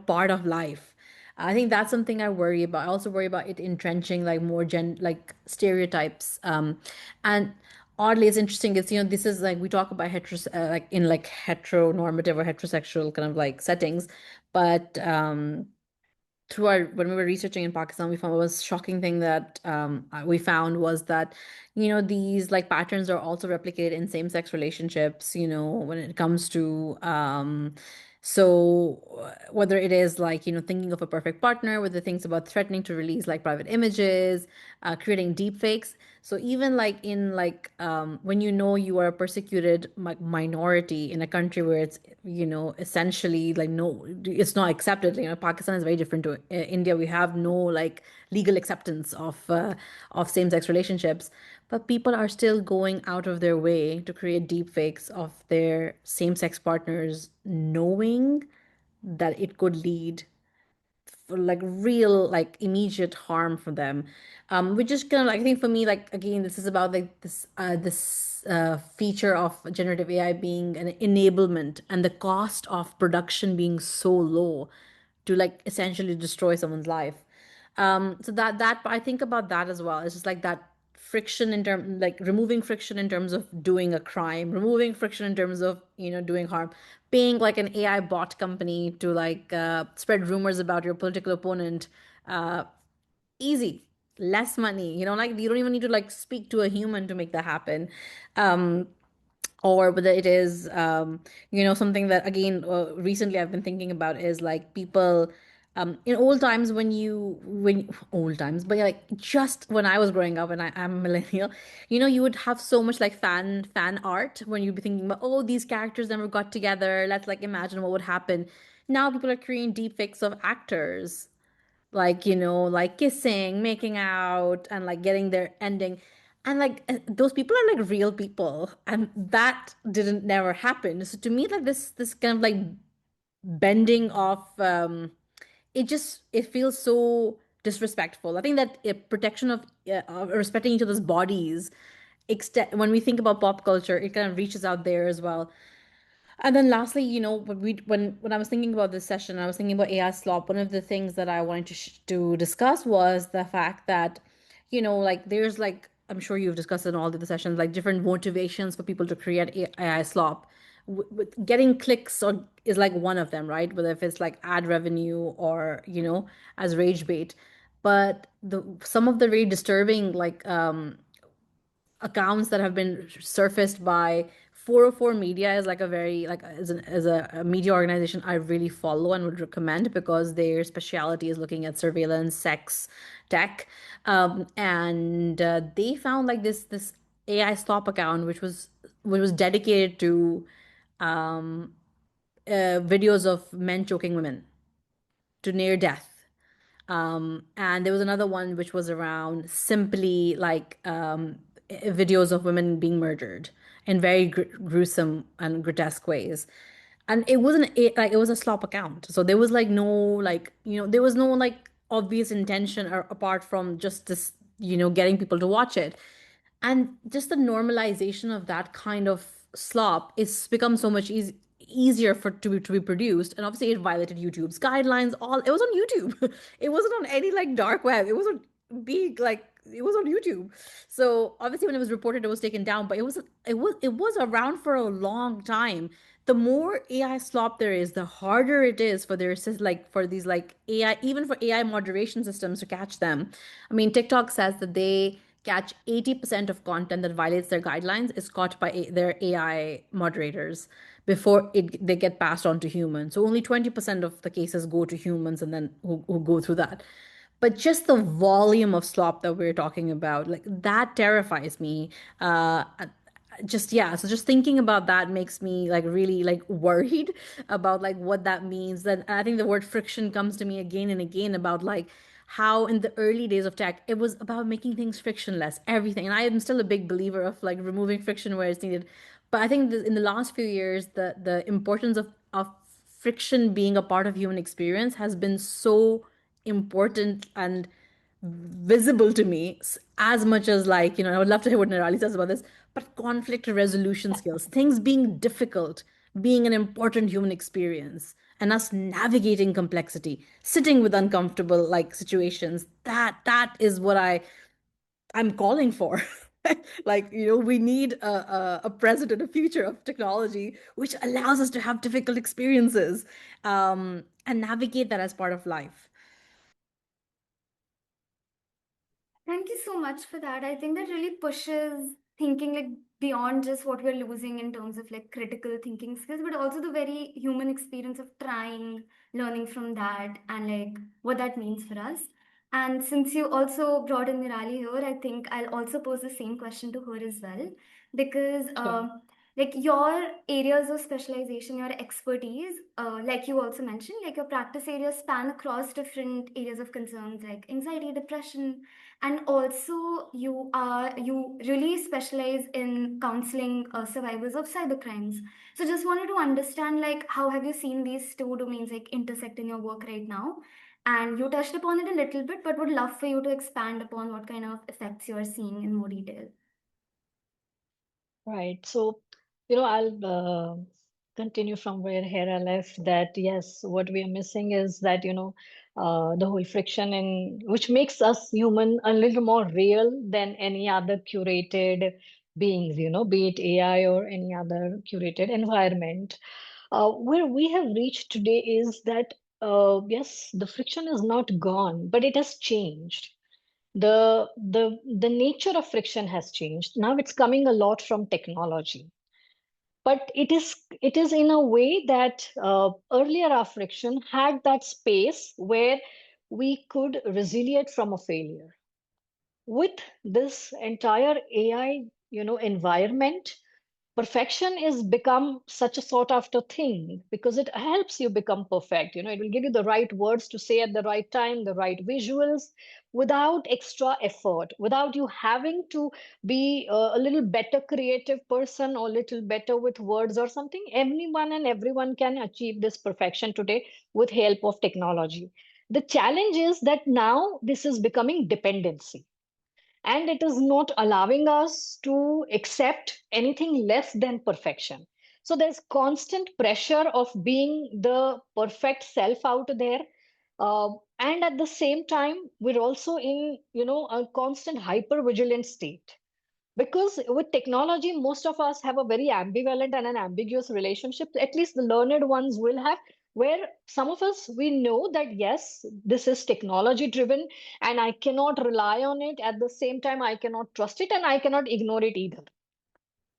part of life. I think that's something I worry about. I also worry about it entrenching like more like stereotypes. And oddly, it's interesting. It's, this is like we talk about like in like heteronormative or heterosexual kind of like settings, but through our when we were researching in Pakistan, we found it was shocking thing that we found was that these like patterns are also replicated in same-sex relationships. When it comes to whether it is like thinking of a perfect partner, whether things about threatening to release like private images, creating deep fakes. So even like in like when you are a persecuted minority in a country where it's essentially like no, it's not accepted. Pakistan is very different to India. We have no like legal acceptance of same-sex relationships, but people are still going out of their way to create deep fakes of their same-sex partners, knowing that it could lead for like real like immediate harm for them, which is kind of like I think for me like again this is about like this feature of generative AI being an enablement and the cost of production being so low to like essentially destroy someone's life. So that I think about that as well. It's just like that friction in term like removing friction in terms of doing a crime, removing friction in terms of doing harm, paying like an AI bot company to like spread rumors about your political opponent. Uh, Easy, less money. Like you don't even need to like speak to a human to make that happen. Um, or whether it is something that again recently I've been thinking about is like people in old times when old times but yeah, like just when I was growing up and I'm a millennial, you would have so much like fan art when you'd be thinking about, oh, these characters never got together, let's like imagine what would happen. Now people are creating deep fakes of actors, like like kissing, making out, and like getting their ending, and like those people are like real people, and that didn't never happen. So to me, like this kind of like bending of it feels so disrespectful. I think that protection of respecting each other's bodies extend when we think about pop culture, it kind of reaches out there as well. And then lastly, when I was thinking about this session, I was thinking about AI slop. One of the things that I wanted to discuss was the fact that, like there's like I'm sure you've discussed in all of the sessions, like different motivations for people to create AI slop. With getting clicks or is like one of them, right? Whether if it's like ad revenue or as rage bait, but the some of the really disturbing like accounts that have been surfaced by 404 Media is like a very like as a media organization I really follow and would recommend because their specialty is looking at surveillance, sex, tech, and they found like this AI stop account which was dedicated to um, videos of men choking women to near death. And there was another one which was around simply like videos of women being murdered in very gruesome and grotesque ways. And it wasn't like it was a slop account. So there was like no like there was no like obvious intention or apart from just this getting people to watch it. And just the normalization of that kind of slop it's become so much easier for to be produced, and obviously it violated YouTube's guidelines. All it was on YouTube. It wasn't on any like dark web. It was on big like it was on YouTube. So obviously when it was reported it was taken down, but it was around for a long time. The more AI slop there is, the harder it is for like for these like AI, even for AI moderation systems to catch them. I mean, TikTok says that they catch 80% of content that violates their guidelines is caught by their AI moderators before they get passed on to humans. So only 20% of the cases go to humans and then who go through that. But just the volume of slop that we're talking about, like that terrifies me. Just yeah, so just thinking about that makes me like really like worried about like what that means. Then I think the word friction comes to me again and again about like how in the early days of tech it was about making things frictionless, everything. And I am still a big believer of like removing friction where it's needed. But I think in the last few years the importance of friction being a part of human experience has been so important and visible to me as much as like I would love to hear what Nirali says about this, but conflict resolution skills, things being difficult, being an important human experience, and us navigating complexity, sitting with uncomfortable like situations, that is what I'm calling for. Like we need a present and a future of technology which allows us to have difficult experiences and navigate that as part of life. Thank you so much for that. I think that really pushes thinking like beyond just what we're losing in terms of like critical thinking skills, but also the very human experience of trying, learning from that, and like what that means for us. And since you also brought in Nirali here, I think I'll also pose the same question to her as well, because Sure. like your areas of specialization, your expertise, like you also mentioned, like your practice areas span across different areas of concerns like anxiety, depression, and also you really specialize in counseling survivors of cybercrimes. So just wanted to understand like how have you seen these two domains like intersect in your work right now? And you touched upon it a little bit, but would love for you to expand upon what kind of effects you are seeing in more detail. Right. So, I'll continue from where Hera left that yes, what we are missing is that, the whole friction in which makes us human a little more real than any other curated beings, be it AI or any other curated environment. Where we have reached today is that, yes, the friction is not gone, but it has changed. The nature of friction has changed. Now it's coming a lot from technology, but it is in a way that earlier our friction had that space where we could resiliate from a failure. With this entire AI environment, perfection is become such a sought after thing because it helps you become perfect. It will give you the right words to say at the right time, the right visuals, without extra effort, without you having to be a little better creative person or a little better with words or something. Anyone and everyone can achieve this perfection today with help of technology. The challenge is that now this is becoming dependency, and it is not allowing us to accept anything less than perfection. So there's constant pressure of being the perfect self out there. And at the same time, we're also in, a constant hyper vigilant state, because with technology most of us have a very ambivalent and an ambiguous relationship, at least the learned ones will have, where some of us we know that yes, this is technology driven and I cannot rely on it, at the same time I cannot trust it and I cannot ignore it either.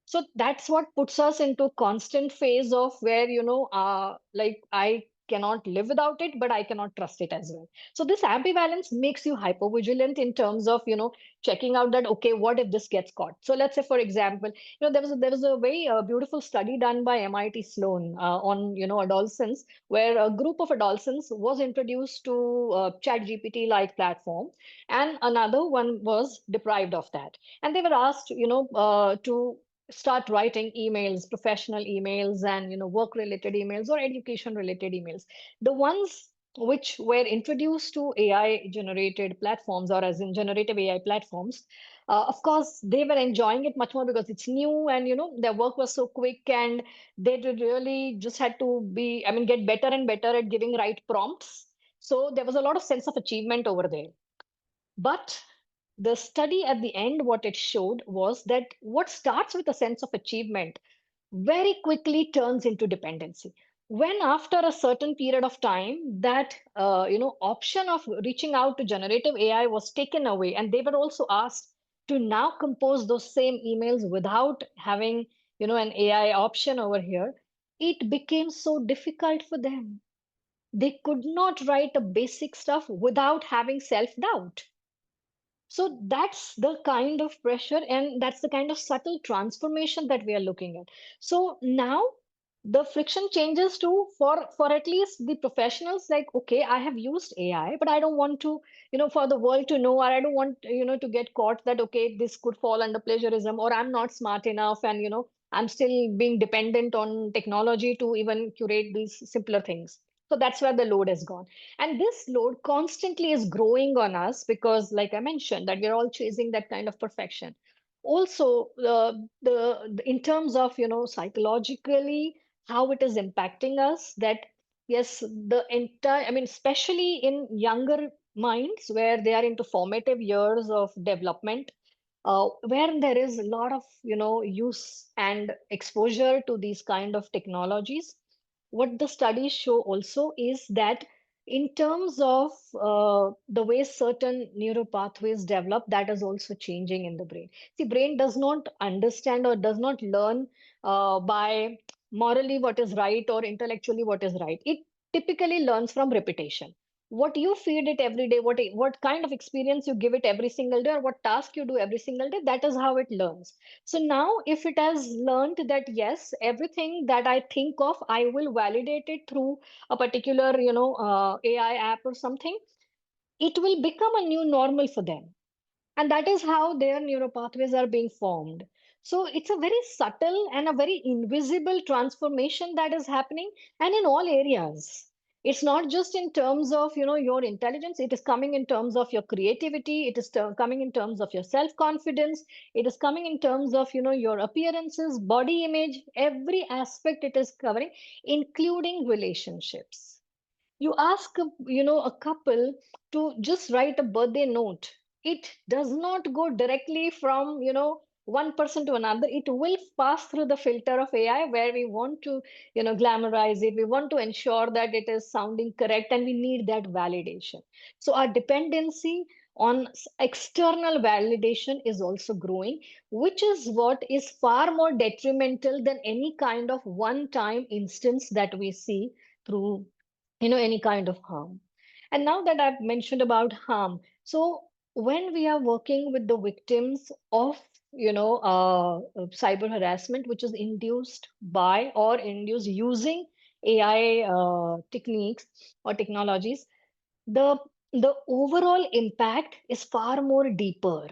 So that's what puts us into constant phase of where, like I cannot live without it, but I cannot trust it as well. So this ambivalence makes you hyper vigilant in terms of, checking out that, okay, what if this gets caught? So let's say, for example, there was a very beautiful study done by MIT Sloan on, adolescents, where a group of adolescents was introduced to Chat GPT like platform, and another one was deprived of that. And they were asked, to start writing emails, professional emails, and work related emails or education related emails. The ones which were introduced to AI generated platforms, or as in generative AI platforms, of course they were enjoying it much more because it's new, and their work was so quick, and they did really just had to be, I mean, get better and better at giving right prompts. So there was a lot of sense of achievement over there. But the study at the end, what it showed was that what starts with a sense of achievement very quickly turns into dependency. When after a certain period of time, that option of reaching out to generative AI was taken away, and they were also asked to now compose those same emails without having an AI option over here, it became so difficult for them. They could not write a basic stuff without having self doubt. So that's the kind of pressure, and that's the kind of subtle transformation that we are looking at. So now the friction changes to, for at least the professionals, like, okay, I have used AI, but I don't want to, for the world to know, or I don't want, to get caught that, okay, this could fall under plagiarism, or I'm not smart enough, and I'm still being dependent on technology to even curate these simpler things. So that's where the load has gone. And this load constantly is growing on us because, like I mentioned, that we're all chasing that kind of perfection. Also, in terms of, psychologically, how it is impacting us, that yes, the entire, I mean, especially in younger minds where they are into formative years of development, where there is a lot of, use and exposure to these kind of technologies. What the studies show also is that in terms of the way certain neuropathways develop, that is also changing in the brain. See, brain does not understand or does not learn by morally what is right or intellectually what is right. It typically learns from repetition. What you feed it every day, what kind of experience you give it every single day, or what task you do every single day, that is how it learns. So now, if it has learned that yes, everything that I think of, I will validate it through a particular, AI app or something, it will become a new normal for them. And that is how their neuropathways are being formed. So it's a very subtle and a very invisible transformation that is happening, and in all areas. It's not just in terms of your intelligence. It is coming in terms of your creativity. It is coming in terms of your self confidence. It is coming in terms of your appearances, body image, every aspect it is covering, including relationships. You ask a couple to just write a birthday note, it does not go directly from one person to another. It will pass through the filter of AI, where we want to glamorize it, we want to ensure that it is sounding correct, and we need that validation. So our dependency on external validation is also growing, which is what is far more detrimental than any kind of one time instance that we see through any kind of harm. And now that I've mentioned about harm, so when we are working with the victims of cyber harassment, which is induced by or induced using AI techniques or technologies, the the overall impact is far more deeper,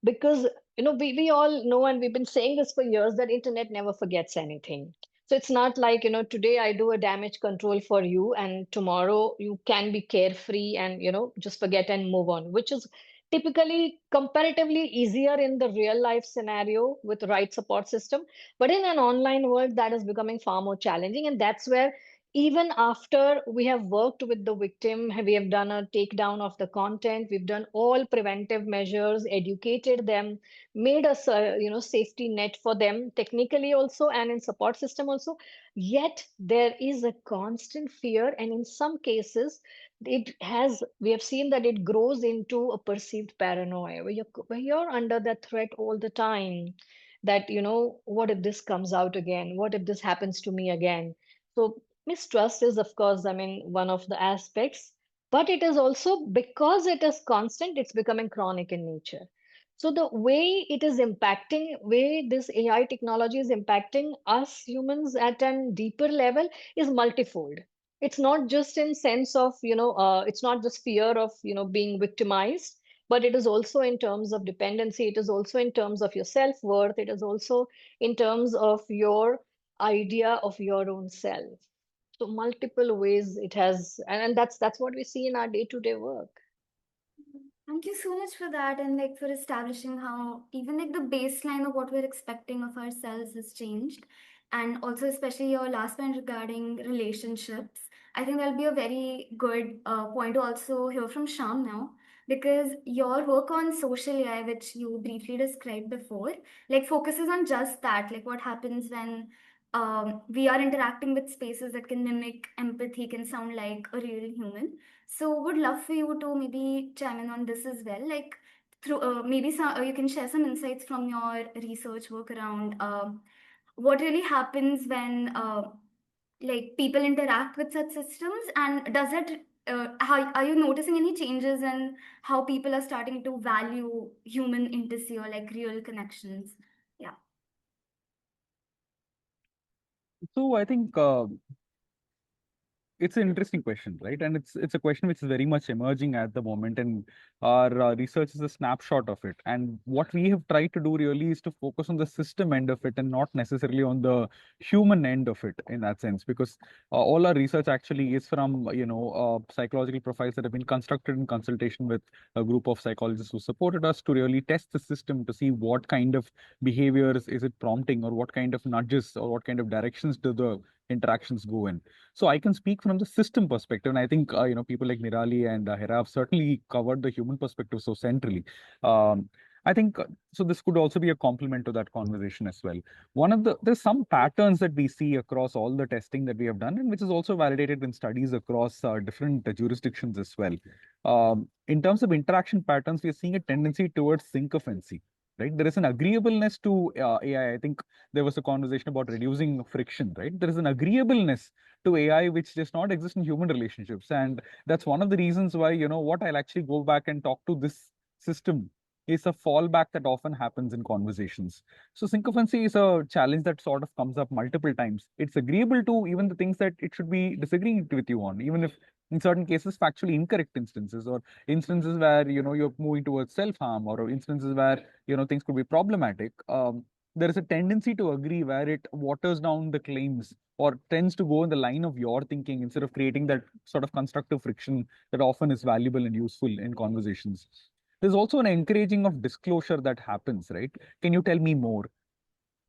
because we all know, and we've been saying this for years, that internet never forgets anything. So it's not like today I do a damage control for you, and tomorrow you can be carefree and just forget and move on, which is typically comparatively easier in the real life scenario with the right support system. But in an online world, that is becoming far more challenging, and that's where, even after we have worked with the victim, we have done a takedown of the content, we've done all preventive measures, educated them, made a safety net for them technically also and in support system also, yet there is a constant fear, and in some cases we have seen that it grows into a perceived paranoia, where you're under that threat all the time, that, what if this comes out again? What if this happens to me again? So mistrust is, of course, I mean, one of the aspects, but it is also, because it is constant, it's becoming chronic in nature. So the way it is impacting, way this AI technology is impacting us humans at a deeper level is multifold. It's not just in sense of, it's not just fear of, being victimized, but it is also in terms of dependency. It is also in terms of your self-worth. It is also in terms of your idea of your own self. So multiple ways it has, and that's what we see in our day-to-day work. Thank you so much for that, and like for establishing how even like the baseline of what we're expecting of ourselves has changed. And also especially your last point regarding relationships. I think that'll be a very good point to also hear from Shyam now, because your work on social AI, which you briefly described before, like focuses on just that, like what happens when we are interacting with spaces that can mimic empathy, can sound like a real human. So would love for you to maybe chime in on this as well, like through maybe some, you can share some insights from your research work around what really happens when like people interact with such systems, and does it how are you noticing any changes in how people are starting to value human intimacy or like real connections? Yeah. So I think it's an interesting question, right? And it's a question which is very much emerging at the moment, and our research is a snapshot of it. And what we have tried to do really is to focus on the system end of it and not necessarily on the human end of it in that sense, because all our research actually is from psychological profiles that have been constructed in consultation with a group of psychologists who supported us to really test the system to see what kind of behaviors is it prompting, or what kind of nudges or what kind of directions do the interactions go in. So I can speak from the system perspective, and I think people like Nirali and Hera have certainly covered the human perspective so centrally. I think so. This could also be a complement to that conversation as well. There's some patterns that we see across all the testing that we have done, and which is also validated in studies across different jurisdictions as well. In terms of interaction patterns, we are seeing a tendency towards sycophancy. Right, there is an agreeableness to AI. I think there was a conversation about reducing friction. Right, there is an agreeableness to AI which does not exist in human relationships, and that's one of the reasons why what I'll actually go back and talk to this system is a fallback that often happens in conversations. So sycophancy is a challenge that sort of comes up multiple times. It's agreeable to even the things that it should be disagreeing with you on, even if in certain cases factually incorrect instances, or instances where you're moving towards self-harm, or instances where things could be problematic. There is a tendency to agree where it waters down the claims or tends to go in the line of your thinking instead of creating that sort of constructive friction that often is valuable and useful in conversations. There's also an encouraging of disclosure that happens, right? Can you tell me more?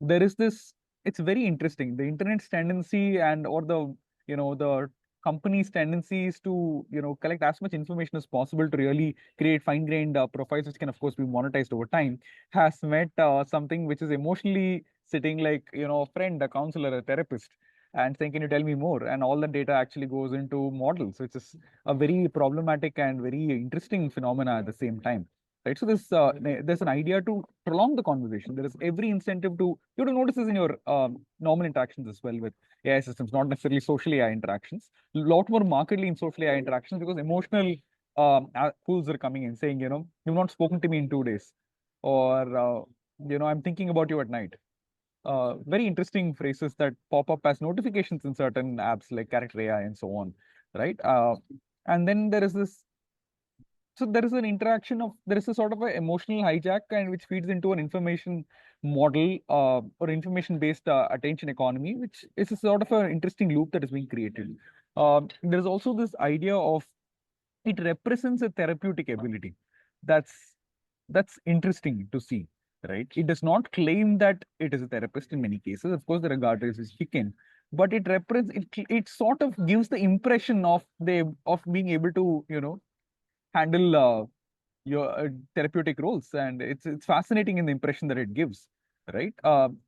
There is this, it's very interesting. The internet's tendency and or the company's tendency is to collect as much information as possible to really create fine-grained profiles, which can of course be monetized over time, has met something which is emotionally sitting like a friend, a counselor, a therapist, and saying, can you tell me more? And all the data actually goes into models, which is a very problematic and very interesting phenomena at the same time. Right, so there's an idea to prolong the conversation. There is every incentive to you to notice this in your normal interactions as well with AI systems, not necessarily social AI interactions. A lot more markedly in social AI interactions, because emotional pools are coming in saying, you've not spoken to me in 2 days, or I'm thinking about you at night. Very interesting phrases that pop up as notifications in certain apps like Character AI and so on, right? And then there is this, so there is an interaction of, there is a sort of an emotional hijack, and which feeds into an information model or information based attention economy, which is a sort of an interesting loop that is being created. There's also this idea of it represents a therapeutic ability. That's interesting to see, right? It does not claim that it is a therapist in many cases. Of course, there are guardrails which kick in, but it represents it sort of gives the impression of being able to handle your therapeutic roles, and it's fascinating in the impression that it gives, right?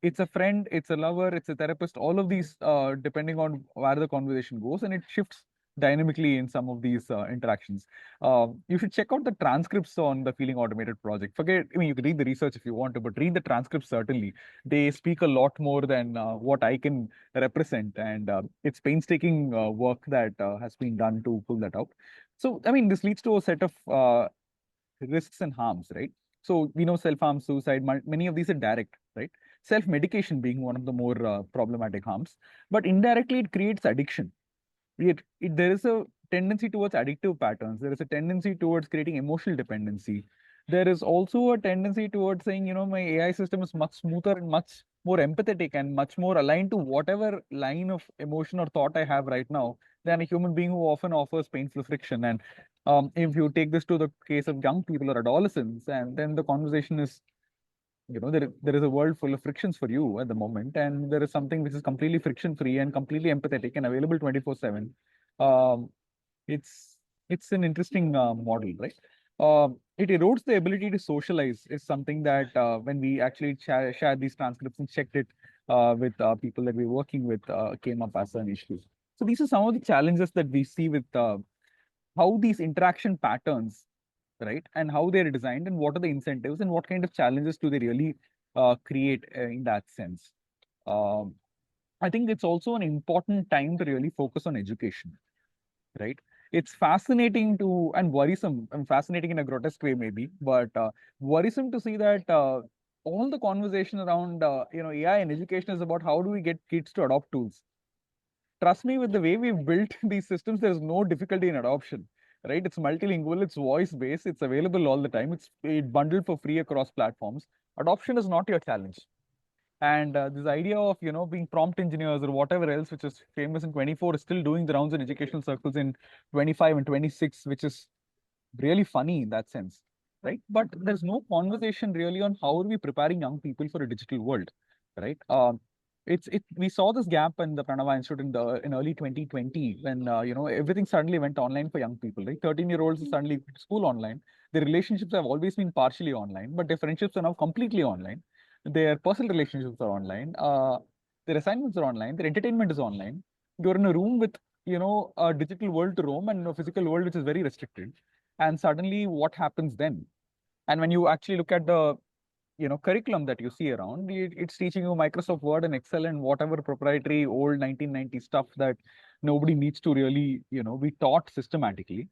It's a friend, it's a lover, it's a therapist, all of these depending on where the conversation goes, and it shifts dynamically in some of these interactions. You should check out the transcripts on the Feeling Automated project. You can read the research if you want to, but read the transcripts certainly. They speak a lot more than what I can represent, and it's painstaking work that has been done to pull that out. So, this leads to a set of risks and harms, right? So we know self-harm, suicide, many of these are direct, right? Self-medication being one of the more problematic harms, but indirectly it creates addiction. There is a tendency towards addictive patterns. There is a tendency towards creating emotional dependency. There is also a tendency towards saying, my AI system is much smoother and much more empathetic and much more aligned to whatever line of emotion or thought I have right now than a human being who often offers painful friction. And if you take this to the case of young people or adolescents, and then the conversation is, there is a world full of frictions for you at the moment, and there is something which is completely friction free and completely empathetic and available 24/7. Um, it's it's an interesting model, right? It erodes the ability to socialize is something that when we actually shared these transcripts and checked it with people that we're working with came up as an issue. So these are some of the challenges that we see with how these interaction patterns, right, and how they're designed and what are the incentives and what kind of challenges do they really create in that sense. Um, I think it's also an important time to really focus on education, right? It's fascinating to and worrisome, and fascinating in a grotesque way maybe, but worrisome to see that all the conversation around AI and education is about how do we get kids to adopt tools. Trust me, with the way we've built these systems, there's no difficulty in adoption, right? It's multilingual, it's voice-based, it's available all the time, it's bundled for free across platforms. Adoption is not your challenge. And this idea of, being prompt engineers or whatever else, which is famous in 24, is still doing the rounds in educational circles in 25 and 26, which is really funny in that sense, right? But there's no conversation really on how are we preparing young people for a digital world, right? We saw this gap in the Pranava Institute in early 2020 when everything suddenly went online for young people, right? 13-year-olds suddenly went to school online. Their relationships have always been partially online, but their friendships are now completely online. Their personal relationships are online. Their assignments are online. Their entertainment is online. You're in a room with a digital world to roam and a physical world which is very restricted. And suddenly, what happens then? And when you actually look at the curriculum that you see around, it's teaching you Microsoft Word and Excel and whatever proprietary old 1990 stuff that nobody needs to really be taught systematically.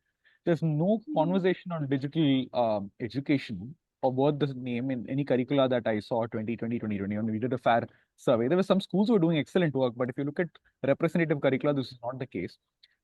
There's no conversation on digital education or worth the name in any curricula that I saw 2020, 2021. We did a fair survey. There were some schools who were doing excellent work, but if you look at representative curricula, this is not the case.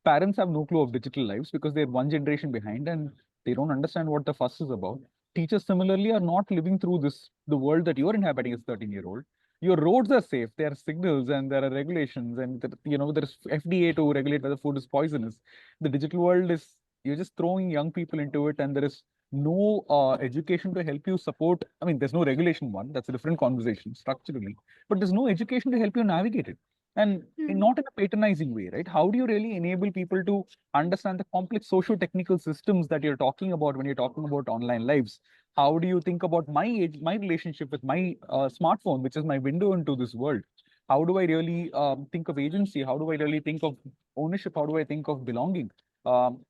Parents have no clue of digital lives because they're one generation behind and they don't understand what the fuss is about. Teachers similarly are not living through the world that you're inhabiting as 13-year-old. Your roads are safe. There are signals and there are regulations, and there's FDA to regulate whether food is poisonous. The digital world is, you're just throwing young people into it, and there is no education to help you support. There's no regulation one. That's a different conversation structurally, but there's no education to help you navigate it. And not in a patronizing way, right? How do you really enable people to understand the complex socio-technical systems that you're talking about when you're talking about online lives? How do you think about my relationship with my smartphone, which is my window into this world? How do I really think of agency? How do I really think of ownership? How do I think of belonging? Um,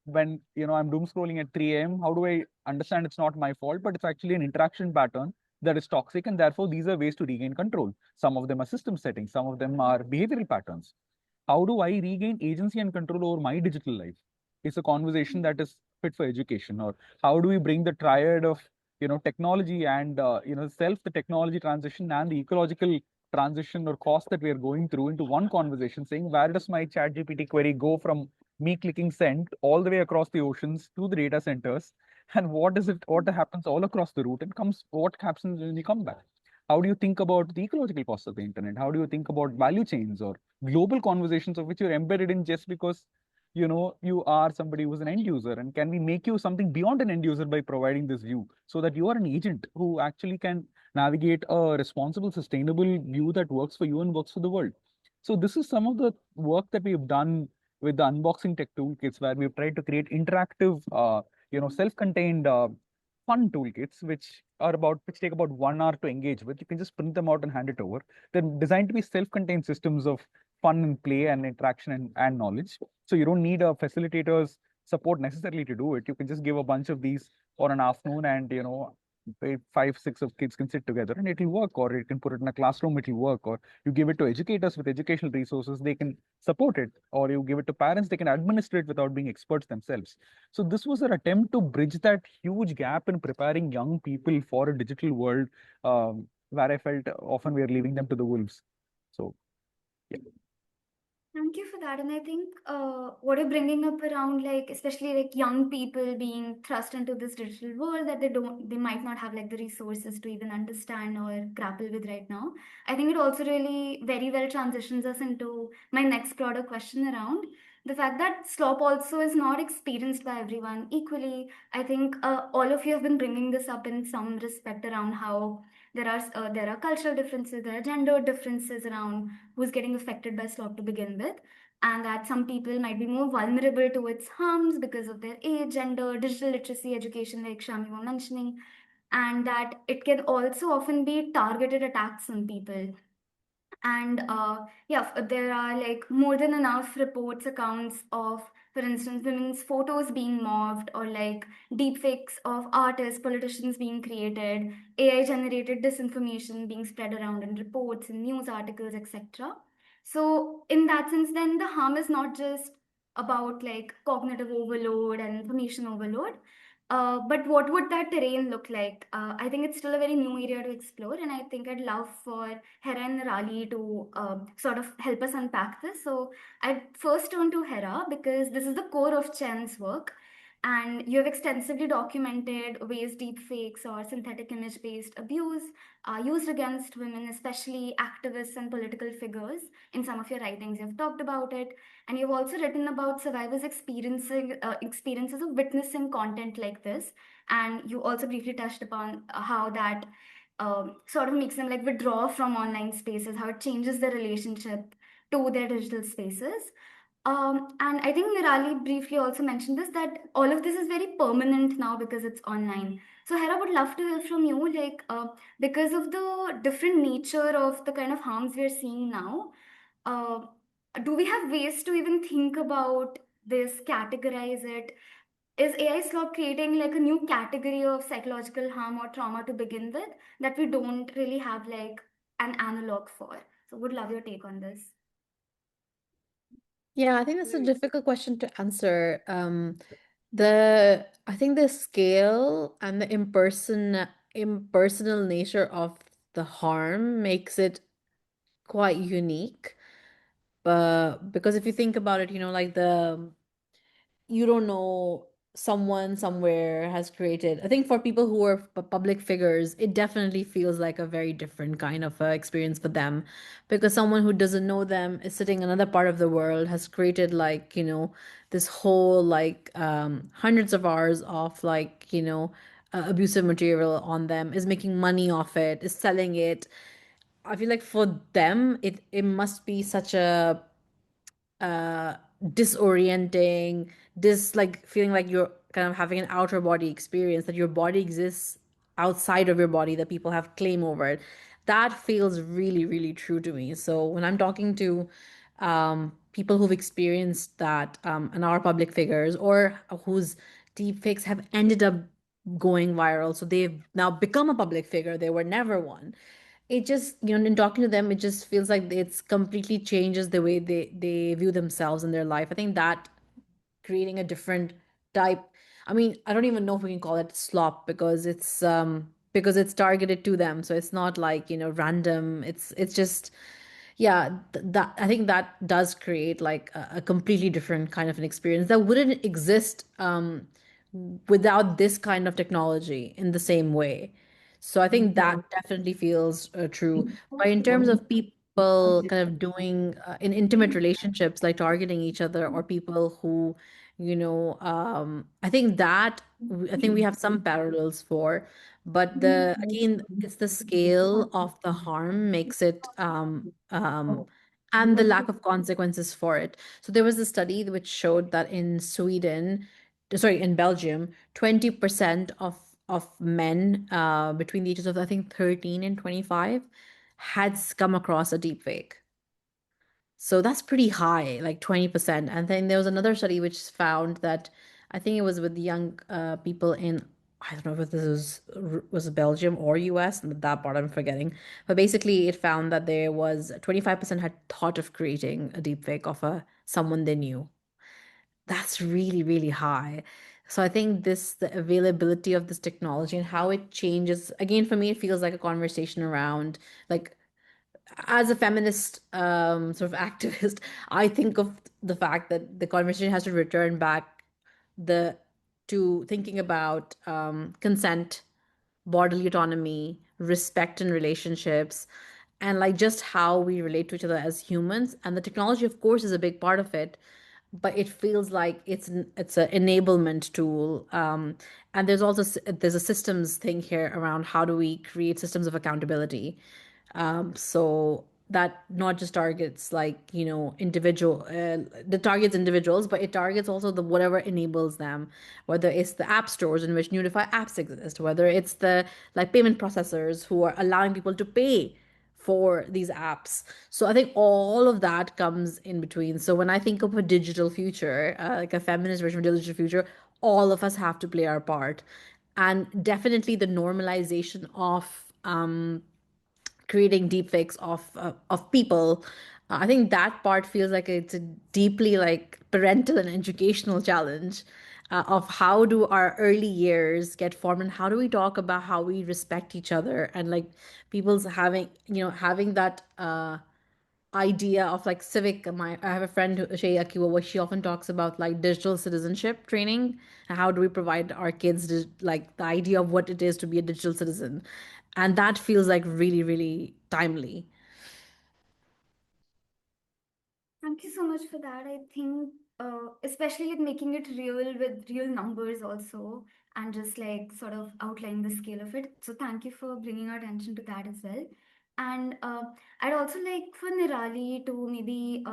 when I'm doom scrolling at 3 a.m., how do I understand it's not my fault, but it's actually an interaction pattern that is toxic, and therefore these are ways to regain control. Some of them are system settings, some of them are behavioral patterns. How do I regain agency and control over my digital life? It's a conversation that is fit for education. Or how do we bring the triad of technology and self, the technology transition and the ecological transition or cost that we are going through into one conversation, saying where does my chat GPT query go from me clicking send all the way across the oceans to the data centers, and what happens all across the route, and what happens when you come back? How do you think about the ecological cost of the internet? How do you think about value chains or global conversations of which you're embedded in just because you are somebody who's an end user? And can we make you something beyond an end user by providing this view so that you are an agent who actually can navigate a responsible, sustainable view that works for you and works for the world? So this is some of the work that we've done with the unboxing tech toolkits, where we've tried to create interactive, self-contained fun toolkits, which take about 1 hour to engage with. You can just print them out and hand it over. They're designed to be self-contained systems of fun and play and interaction and knowledge. So you don't need a facilitator's support necessarily to do it. You can just give a bunch of these for an afternoon, and 5, 6 of kids can sit together and it'll work, or you can put it in a classroom, it'll work, or you give it to educators with educational resources, they can support it, or you give it to parents, they can administer it without being experts themselves. So this was an attempt to bridge that huge gap in preparing young people for a digital world, where I felt often we are leaving them to the wolves. So yeah. Thank you for that. And I think what you're bringing up around, like, especially like young people being thrust into this digital world that they might not have like the resources to even understand or grapple with right now. I think it also really very well transitions us into my next broader question around the fact that slop also is not experienced by everyone equally. I think all of you have been bringing this up in some respect around how there are cultural differences, there are gender differences around who's getting affected by slop to begin with, and that some people might be more vulnerable to its harms because of their age, gender, digital literacy, education, like Shyam you were mentioning, and that it can also often be targeted attacks on people. And yeah, there are like more than enough reports, accounts of, for instance, women's photos being morphed, or like deepfakes of artists, politicians being created, AI generated disinformation being spread around in reports and news articles, etc. So in that sense, then the harm is not just about like cognitive overload and information overload, but what would that terrain look like? I think it's still a very new area to explore, and I think I'd love for Hera and Nirali to sort of help us unpack this. So I'd first turn to Hera because this is the core of Chen's work, and you have extensively documented ways deepfakes or synthetic image-based abuse are used against women, especially activists and political figures. In some of your writings, you've talked about it, and you've also written about survivors' experiences of witnessing content like this. And you also briefly touched upon how that sort of makes them like withdraw from online spaces, how it changes their relationship to their digital spaces. And I think Nirali briefly also mentioned this, that all of this is very permanent now because it's online. So Hera would love to hear from you, like because of the different nature of the kind of harms we're seeing now. Uh, do we have ways to even think about this, categorize it? Is AI slop creating like a new category of psychological harm or trauma to begin with that we don't really have like an analog for? So would love your take on this. Yeah, I think that's a difficult question to answer. I think the scale and the impersonal nature of the harm makes it quite unique. But because if you think about it, like you don't know, someone somewhere has created. I think for people who are public figures, it definitely feels like a very different kind of experience for them, because someone who doesn't know them is sitting in another part of the world, has created like, this whole like hundreds of hours of like, abusive material on them, is making money off it, is selling it. I feel like for them, it must be such a uh disorienting, like feeling like you're kind of having an outer body experience, that your body exists outside of your body, that people have claim over it. That feels really, really true to me. So when I'm talking to people who've experienced that, and are public figures, or whose deepfakes have ended up going viral, so they've now become a public figure, they were never one. It just, in talking to them, it just feels like it's completely changes the way they view themselves in their life. I think that creating a different type, I mean, I don't even know if we can call it slop, because it's targeted to them, so it's not like, random. It's just, yeah, that I think that does create like a completely different kind of an experience that wouldn't exist without this kind of technology in the same way. So I think that definitely feels true. But in terms of people kind of doing in intimate relationships, like targeting each other, or people who, I think we have some parallels for, but the again, it's the scale of the harm makes it and the lack of consequences for it. So there was a study which showed that in Belgium, 20% of men between the ages of, I think, 13 and 25 had come across a deepfake. So that's pretty high, like 20%. And then there was another study which found that I think it was with young people in, I don't know if this was Belgium or US, and that part I'm forgetting. But basically, it found that there was 25% had thought of creating a deepfake of someone they knew. That's really, really high. So I think the availability of this technology and how it changes, again, for me, it feels like a conversation around like as a feminist sort of activist, I think of the fact that the conversation has to return back the to thinking about consent, bodily autonomy, respect in relationships, and like just how we relate to each other as humans. And the technology, of course, is a big part of it, but it feels like it's an enablement tool. And there's a systems thing here around how do we create systems of accountability, so that not just targets like individual the targets individuals, but it targets also the whatever enables them, whether it's the app stores in which notify apps exist, whether it's the like payment processors who are allowing people to pay for these apps. So I think all of that comes in between. So when I think of a digital future, like a feminist version of a digital future, all of us have to play our part. And definitely the normalization of creating deepfakes of people. I think that part feels like it's a deeply like parental and educational challenge of how do our early years get formed, and how do we talk about how we respect each other, and like people's having that idea of like I have a friend Shay Akiwa, where she often talks about like digital citizenship training, and how do we provide our kids like the idea of what it is to be a digital citizen, and that feels like really, really timely. Thank you so much for that. I think, especially with making it real with real numbers also, and just like sort of outlining the scale of it. So thank you for bringing our attention to that as well. And I'd also like for Nirali to maybe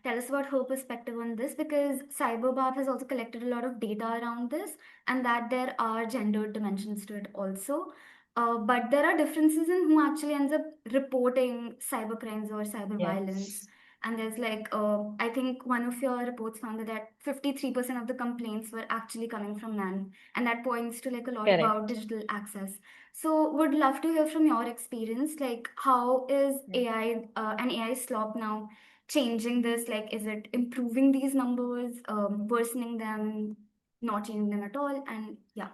tell us about her perspective on this, because Cyberbab has also collected a lot of data around this, and that there are gendered dimensions to it also. But there are differences in who actually ends up reporting cyber crimes or cyber violence. Yes, And there's like, I think one of your reports found that 53% of the complaints were actually coming from men. And that points to like a lot about correct. digital access. So would love to hear from your experience, like how is Yeah. AI and AI slop now changing this? Like, is it improving these numbers, worsening them, not changing them at all? And yeah.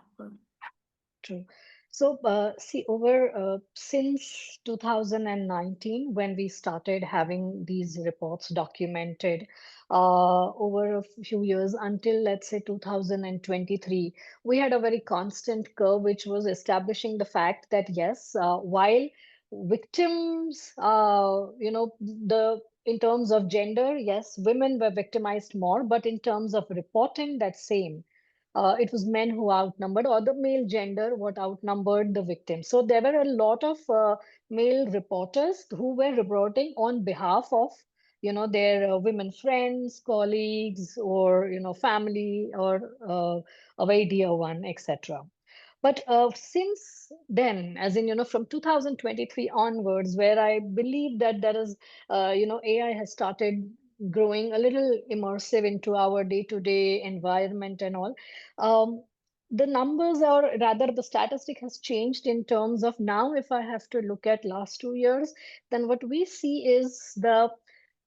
True. So, see, over since 2019, when we started having these reports documented, over a few years until let's say 2023, we had a very constant curve, which was establishing the fact that yes, while victims, the in terms of gender, yes, women were victimized more, but in terms of reporting, that same it was men who outnumbered, or the male gender what outnumbered the victim. So there were a lot of male reporters who were reporting on behalf of their women friends, colleagues, or family, or a very dear one, etc. But since then, as in, from 2023 onwards, where I believe that there is, AI has started growing a little immersive into our day-to-day environment and all, the numbers, or rather the statistic has changed in terms of now, if I have to look at last 2 years, then what we see is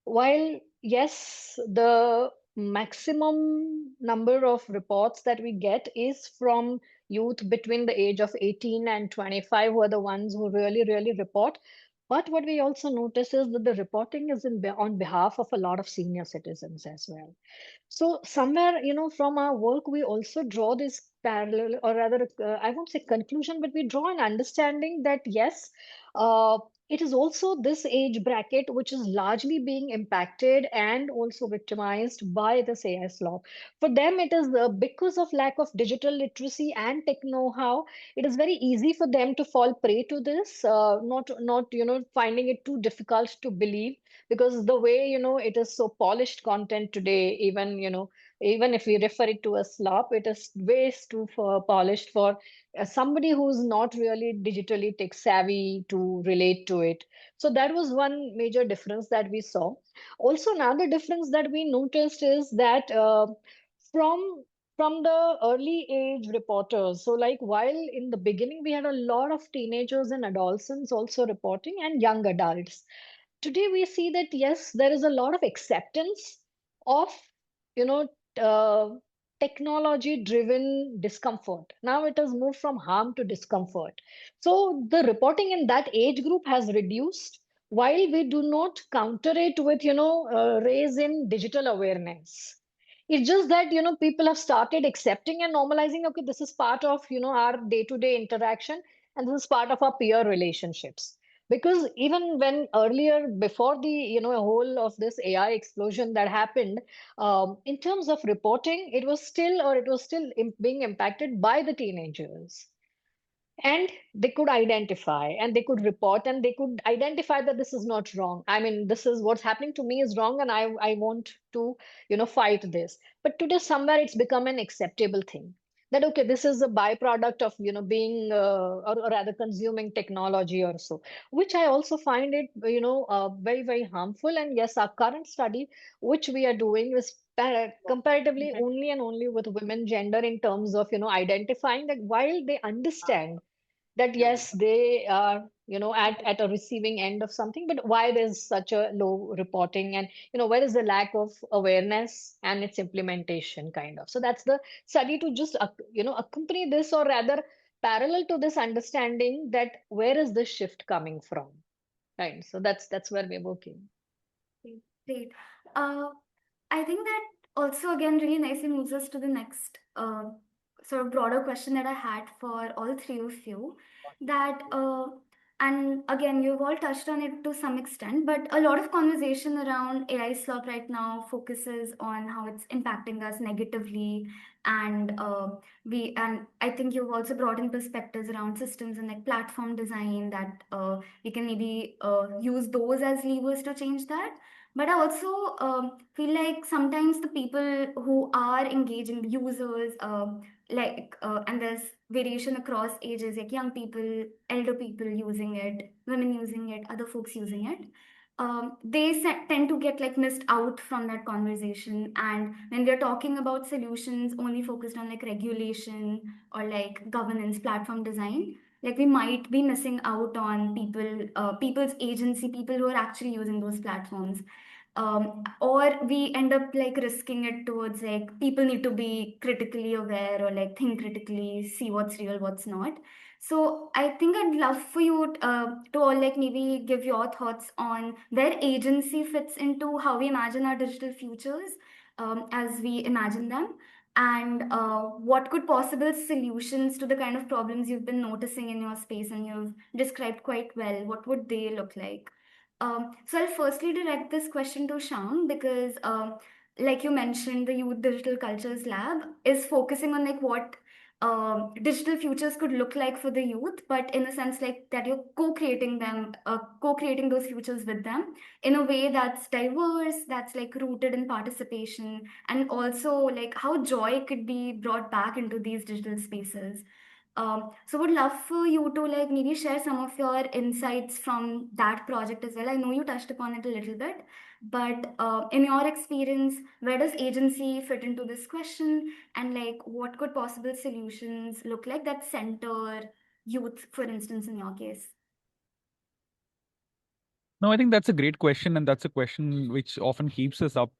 while yes, the maximum number of reports that we get is from youth between the age of 18 and 25, who are the ones who really, really report. But what we also notice is that the reporting is on behalf of a lot of senior citizens as well. So somewhere, from our work, we also draw this parallel, or rather, I won't say conclusion, but we draw an understanding that yes, it is also this age bracket which is largely being impacted and also victimized by this AS law. For them, it is because of lack of digital literacy and tech know-how. It is very easy for them to fall prey to this, not finding it too difficult to believe, because the way it is so polished content today, even even if we refer it to a slop, it is way too polished for somebody who's not really digitally tech savvy to relate to it. So that was one major difference that we saw. Also, another difference that we noticed is that from from the early age reporters, so like while in the beginning we had a lot of teenagers and adolescents also reporting and young adults, today we see that yes, there is a lot of acceptance of, you know, technology driven discomfort. Now it has moved from harm to discomfort. So the reporting in that age group has reduced while we do not counter it with, raise in digital awareness. It's just that, people have started accepting and normalizing, okay, this is part of, our day-to-day interaction, and this is part of our peer relationships. Because even when earlier, before the, whole of this AI explosion that happened, in terms of reporting, it was still being impacted by the teenagers. And they could identify and they could report and they could identify that this is not wrong. I mean, this is what's happening to me is wrong, and I want to, fight this. But today, somewhere it's become an acceptable thing that, okay, this is a byproduct of, being, or rather consuming technology or so, which I also find it, very, very harmful. And yes, our current study, which we are doing, is comparatively only and only with women gender in terms of, identifying that while they understand that yes, they are, at a receiving end of something, but why there's such a low reporting, and where is the lack of awareness and its implementation kind of. So that's the study to just accompany this, or rather parallel to this understanding that where is this shift coming from, right? So that's where we're working. Great. Uh, I think that also again really nicely moves us to the next sort of broader question that I had for all three of you. That and again you've all touched on it to some extent, but a lot of conversation around AI slop right now focuses on how it's impacting us negatively, and and I think you've also brought in perspectives around systems and like platform design that we can maybe use those as levers to change that. But I also feel like sometimes the people who are engaging, the users, and there's variation across ages, like young people, elder people using it, women using it, other folks using it. They tend to get like missed out from that conversation. And when we're talking about solutions only focused on like regulation or like governance, platform design, like we might be missing out on people's agency, people who are actually using those platforms, or we end up like risking it towards like people need to be critically aware or like think critically, see what's real, what's not. So I think I'd love for you to all like maybe give your thoughts on where agency fits into how we imagine our digital futures, as we imagine them, and what could possible solutions to the kind of problems you've been noticing in your space and you've described quite well, what would they look like? So I'll firstly direct this question to Shyam because, like you mentioned, the Youth Digital Cultures Lab is focusing on like what digital futures could look like for the youth, but in a sense like that you're co-creating them, co-creating those futures with them in a way that's diverse, that's like rooted in participation, and also like how joy could be brought back into these digital spaces. So would love for you to like maybe share some of your insights from that project as well. I know you touched upon it a little bit, but in your experience, where does agency fit into this question? And like what could possible solutions look like that center youth, for instance, in your case? No, I think that's a great question, and that's a question which often keeps us up,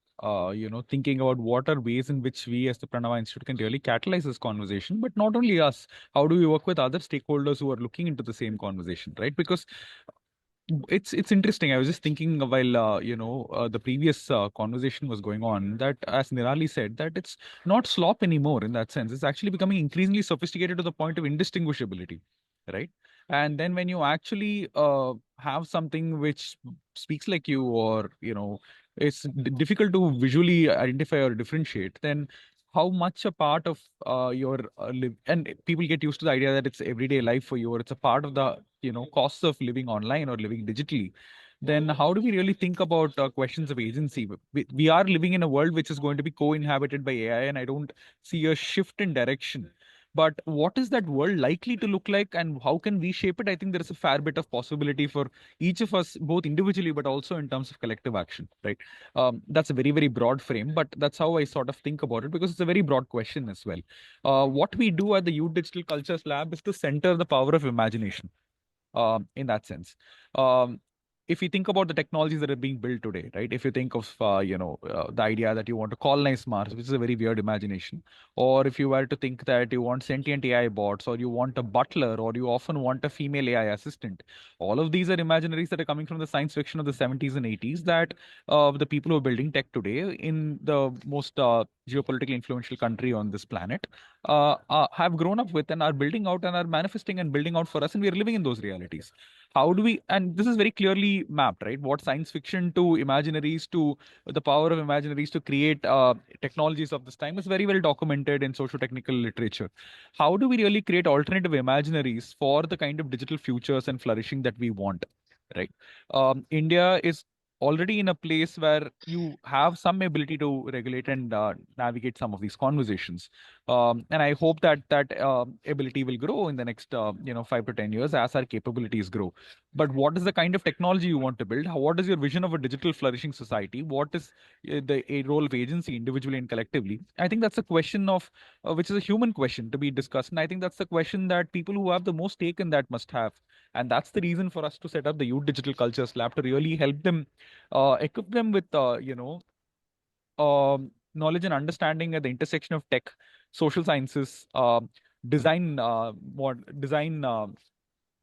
thinking about what are ways in which we as the Pranava Institute can really catalyze this conversation. But not only us, how do we work with other stakeholders who are looking into the same conversation, right? Because it's interesting. I was just thinking while the previous conversation was going on that, as Nirali said, that it's not slop anymore in that sense. It's actually becoming increasingly sophisticated to the point of indistinguishability, right? And then when you actually have something which speaks like you, or it's difficult to visually identify or differentiate, then how much a part of your live, and people get used to the idea that it's everyday life for you, or it's a part of the costs of living online or living digitally, then how do we really think about questions of agency? We are living in a world which is going to be co-inhabited by AI, and I don't see a shift in direction. But what is that world likely to look like, and how can we shape it? I think there is a fair bit of possibility for each of us, both individually but also in terms of collective action, right? That's a very, very broad frame, but that's how I sort of think about it, because it's a very broad question as well. What we do at the Youth Digital Cultures Lab is to center the power of imagination, in that sense. Um, if you think about the technologies that are being built today, right? If you think of the idea that you want to colonize Mars, which is a very weird imagination, or if you were to think that you want sentient AI bots, or you want a butler, or you often want a female AI assistant, all of these are imaginaries that are coming from the science fiction of the 70s and 80s that the people who are building tech today in the most geopolitically influential country on this planet have grown up with and are building out and are manifesting and building out for us, and we are living in those realities. How do we, and this is very clearly mapped, right? What science fiction to imaginaries to the power of imaginaries to create technologies of this time is very well documented in socio-technical literature. How do we really create alternative imaginaries for the kind of digital futures and flourishing that we want, right? India is already in a place where you have some ability to regulate and navigate some of these conversations, and I hope that ability will grow in the next 5 to 10 years as our capabilities grow. But what is the kind of technology you want to build? What is your vision of a digital flourishing society? What is the a role of agency individually and collectively? I think that's a question of which is a human question to be discussed, and I think that's the question that people who have the most stake in that must have. And that's the reason for us to set up the Youth Digital Cultures Lab, to really help them, equip them with knowledge and understanding at the intersection of tech, social sciences, design, design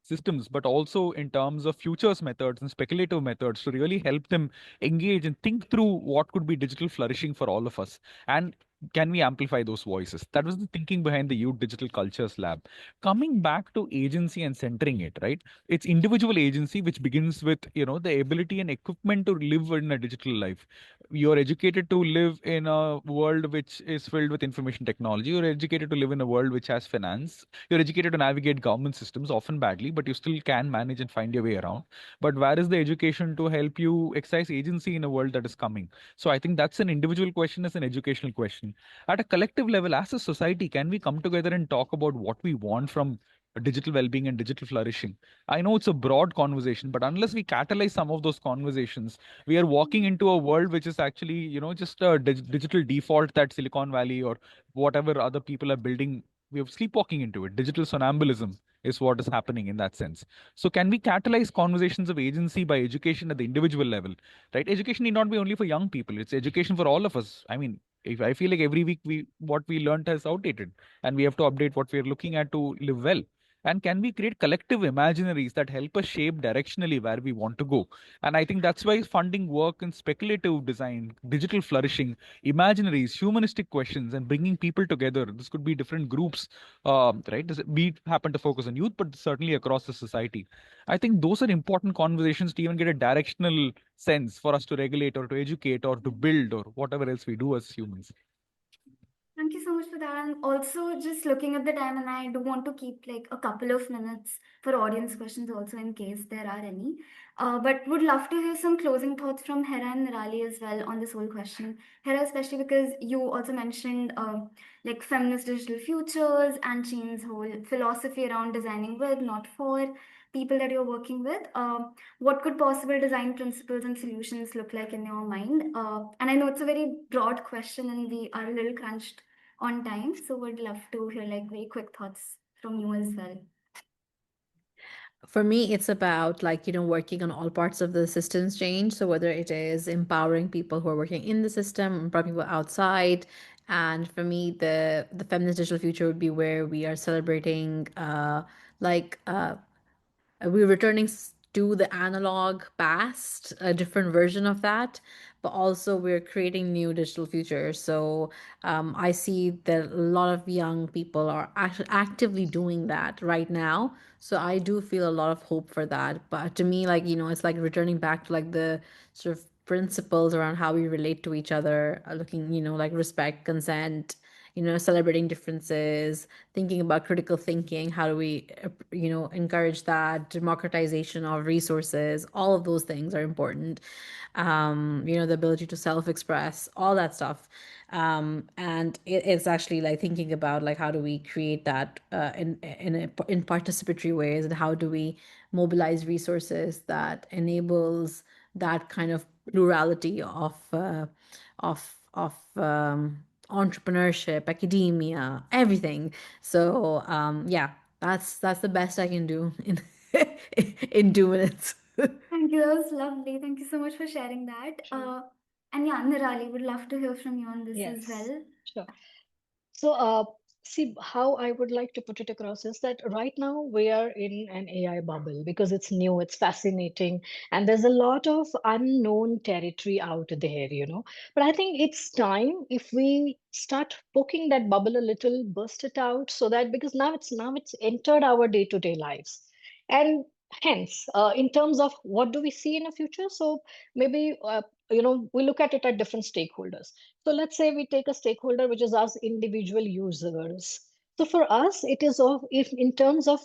systems, but also in terms of futures methods and speculative methods, to really help them engage and think through what could be digital flourishing for all of us. And can we amplify those voices? That was the thinking behind the Youth Digital Cultures Lab. Coming back to agency and centering it, right? It's individual agency, which begins with, the ability and equipment to live in a digital life. You're educated to live in a world which is filled with information technology. You're educated to live in a world which has finance. You're educated to navigate government systems, often badly, but you still can manage and find your way around. But where is the education to help you exercise agency in a world that is coming? So I think that's an individual question, as an educational question. At a collective level, as a society, can we come together and talk about what we want from digital well-being and digital flourishing? I know it's a broad conversation, but unless we catalyze some of those conversations, we are walking into a world which is actually, just a digital default that Silicon Valley or whatever other people are building. We are sleepwalking into it. Digital somnambulism is what is happening in that sense. So can we catalyze conversations of agency by education at the individual level, right? Education need not be only for young people. It's education for all of us. I mean, if I feel like every week what we learned is outdated, and we have to update what we're looking at to live well. And can we create collective imaginaries that help us shape directionally where we want to go? And I think that's why funding work in speculative design, digital flourishing, imaginaries, humanistic questions, and bringing people together. This could be different groups, right? We happen to focus on youth, but certainly across the society. I think those are important conversations to even get a directional sense for us to regulate or to educate or to build or whatever else we do as humans. Thank you so much for that. And also, just looking at the time, and I do want to keep like a couple of minutes for audience questions also in case there are any. But would love to hear some closing thoughts from Hera and Nirali as well on this whole question. Hera, especially because you also mentioned like feminist digital futures and Chin's whole philosophy around designing with, not for people that you're working with. What could possible design principles and solutions look like in your mind? And I know it's a very broad question and we are a little crunched on time. So would love to hear like very quick thoughts from you as well. For me, it's about like, working on all parts of the systems change. So whether it is empowering people who are working in the system, empowering people outside. And for me, the feminist digital future would be where we are celebrating like we're returning to the analog past, a different version of that, but also we're creating new digital futures. So I see that a lot of young people are actually actively doing that right now. So I do feel a lot of hope for that. But to me, like, it's like returning back to like the sort of principles around how we relate to each other, looking, like respect, consent, celebrating differences, thinking about critical thinking. How do we, encourage that democratization of resources? All of those things are important. The ability to self-express, all that stuff. And it's actually like thinking about like how do we create that in participatory ways, and how do we mobilize resources that enables that kind of plurality of entrepreneurship, academia, everything. So yeah, that's the best I can do in in 2 minutes. Thank you. That was lovely. Thank you so much for sharing that. Sure. And yeah, Nirali, would love to hear from you on this as Yes, well. sure. So, see, how I would like to put it across is that right now we are in an AI bubble because it's new, it's fascinating, and there's a lot of unknown territory out there. But I think it's time if we start poking that bubble a little, burst it out, so that because now it's entered our day-to-day lives, and hence, in terms of what do we see in the future, so maybe we look at it at different stakeholders. So let's say we take a stakeholder, which is us individual users. So for us, it is of if in terms of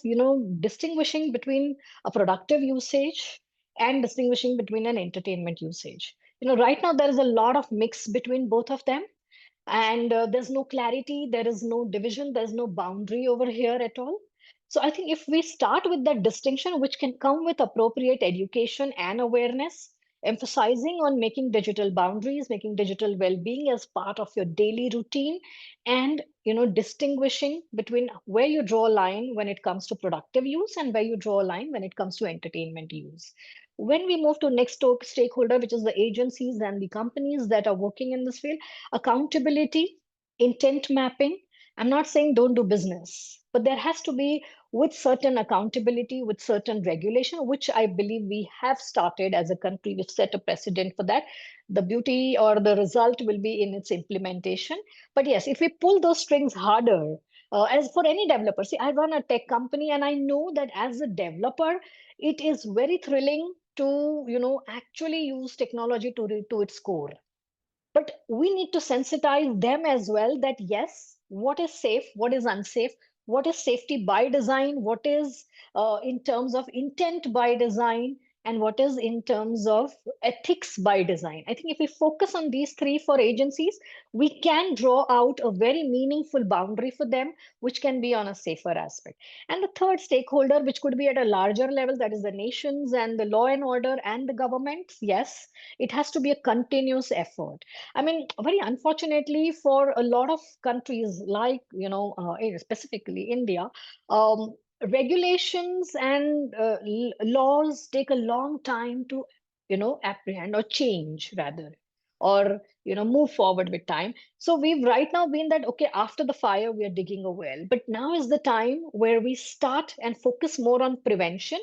distinguishing between a productive usage and distinguishing between an entertainment usage. Right now there is a lot of mix between both of them, and there's no clarity, there is no division, there's no boundary over here at all. So I think if we start with that distinction, which can come with appropriate education and awareness, emphasizing on making digital boundaries, making digital well-being as part of your daily routine, and distinguishing between where you draw a line when it comes to productive use and where you draw a line when it comes to entertainment use. When we move to next stakeholder, which is the agencies and the companies that are working in this field, accountability, intent mapping. I'm not saying don't do business, but there has to be with certain accountability, with certain regulation, which I believe we have started as a country. We've set a precedent for that. The beauty or the result will be in its implementation. But yes, if we pull those strings harder, as for any developer, see, I run a tech company and I know that as a developer, it is very thrilling to actually use technology to its core, but we need to sensitize them as well that yes, what is safe, what is unsafe, what is safety by design, what is in terms of intent by design, and what is in terms of ethics by design. I think if we focus on these three for agencies, we can draw out a very meaningful boundary for them, which can be on a safer aspect. And the third stakeholder, which could be at a larger level, that is the nations and the law and order and the governments. Yes, it has to be a continuous effort. I mean, very unfortunately, for a lot of countries, like specifically India, regulations and laws take a long time to, apprehend or change rather, or move forward with time. So we've right now been that okay, after the fire, we are digging a well, but now is the time where we start and focus more on prevention,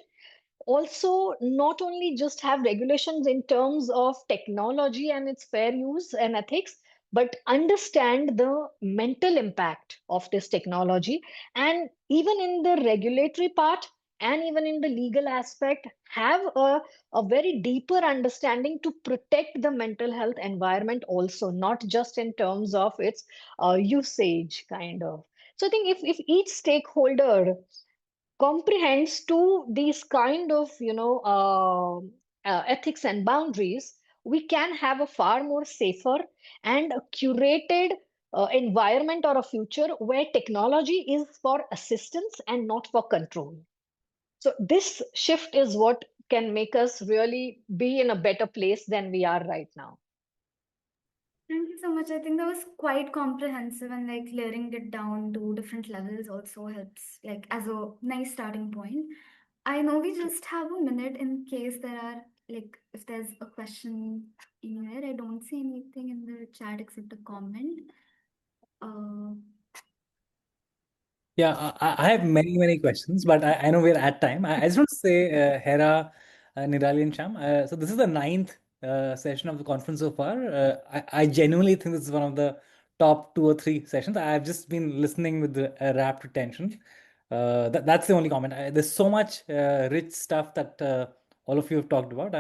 also not only just have regulations in terms of technology and its fair use and ethics, but understand the mental impact of this technology, and even in the regulatory part and even in the legal aspect, have a very deeper understanding to protect the mental health environment also, not just in terms of its usage kind of. So I think if each stakeholder comprehends to these kind of ethics and boundaries, we can have a far more safer and a curated environment or a future where technology is for assistance and not for control. So this shift is what can make us really be in a better place than we are right now. Thank you so much. I think that was quite comprehensive, and like layering it down to different levels also helps, like as a nice starting point. I know we just have a minute in case there are like if there's a question anywhere. I don't see anything in the chat except a comment. Uh, Yeah, I have many questions, but I know we're at time. I just want to say, Hera, Nirali, and Shyam. So this is the ninth session of the conference so far. I genuinely think this is one of the top 2 or 3 sessions. I've just been listening with rapt attention. That's the only comment. There's so much rich stuff that all of you have talked about.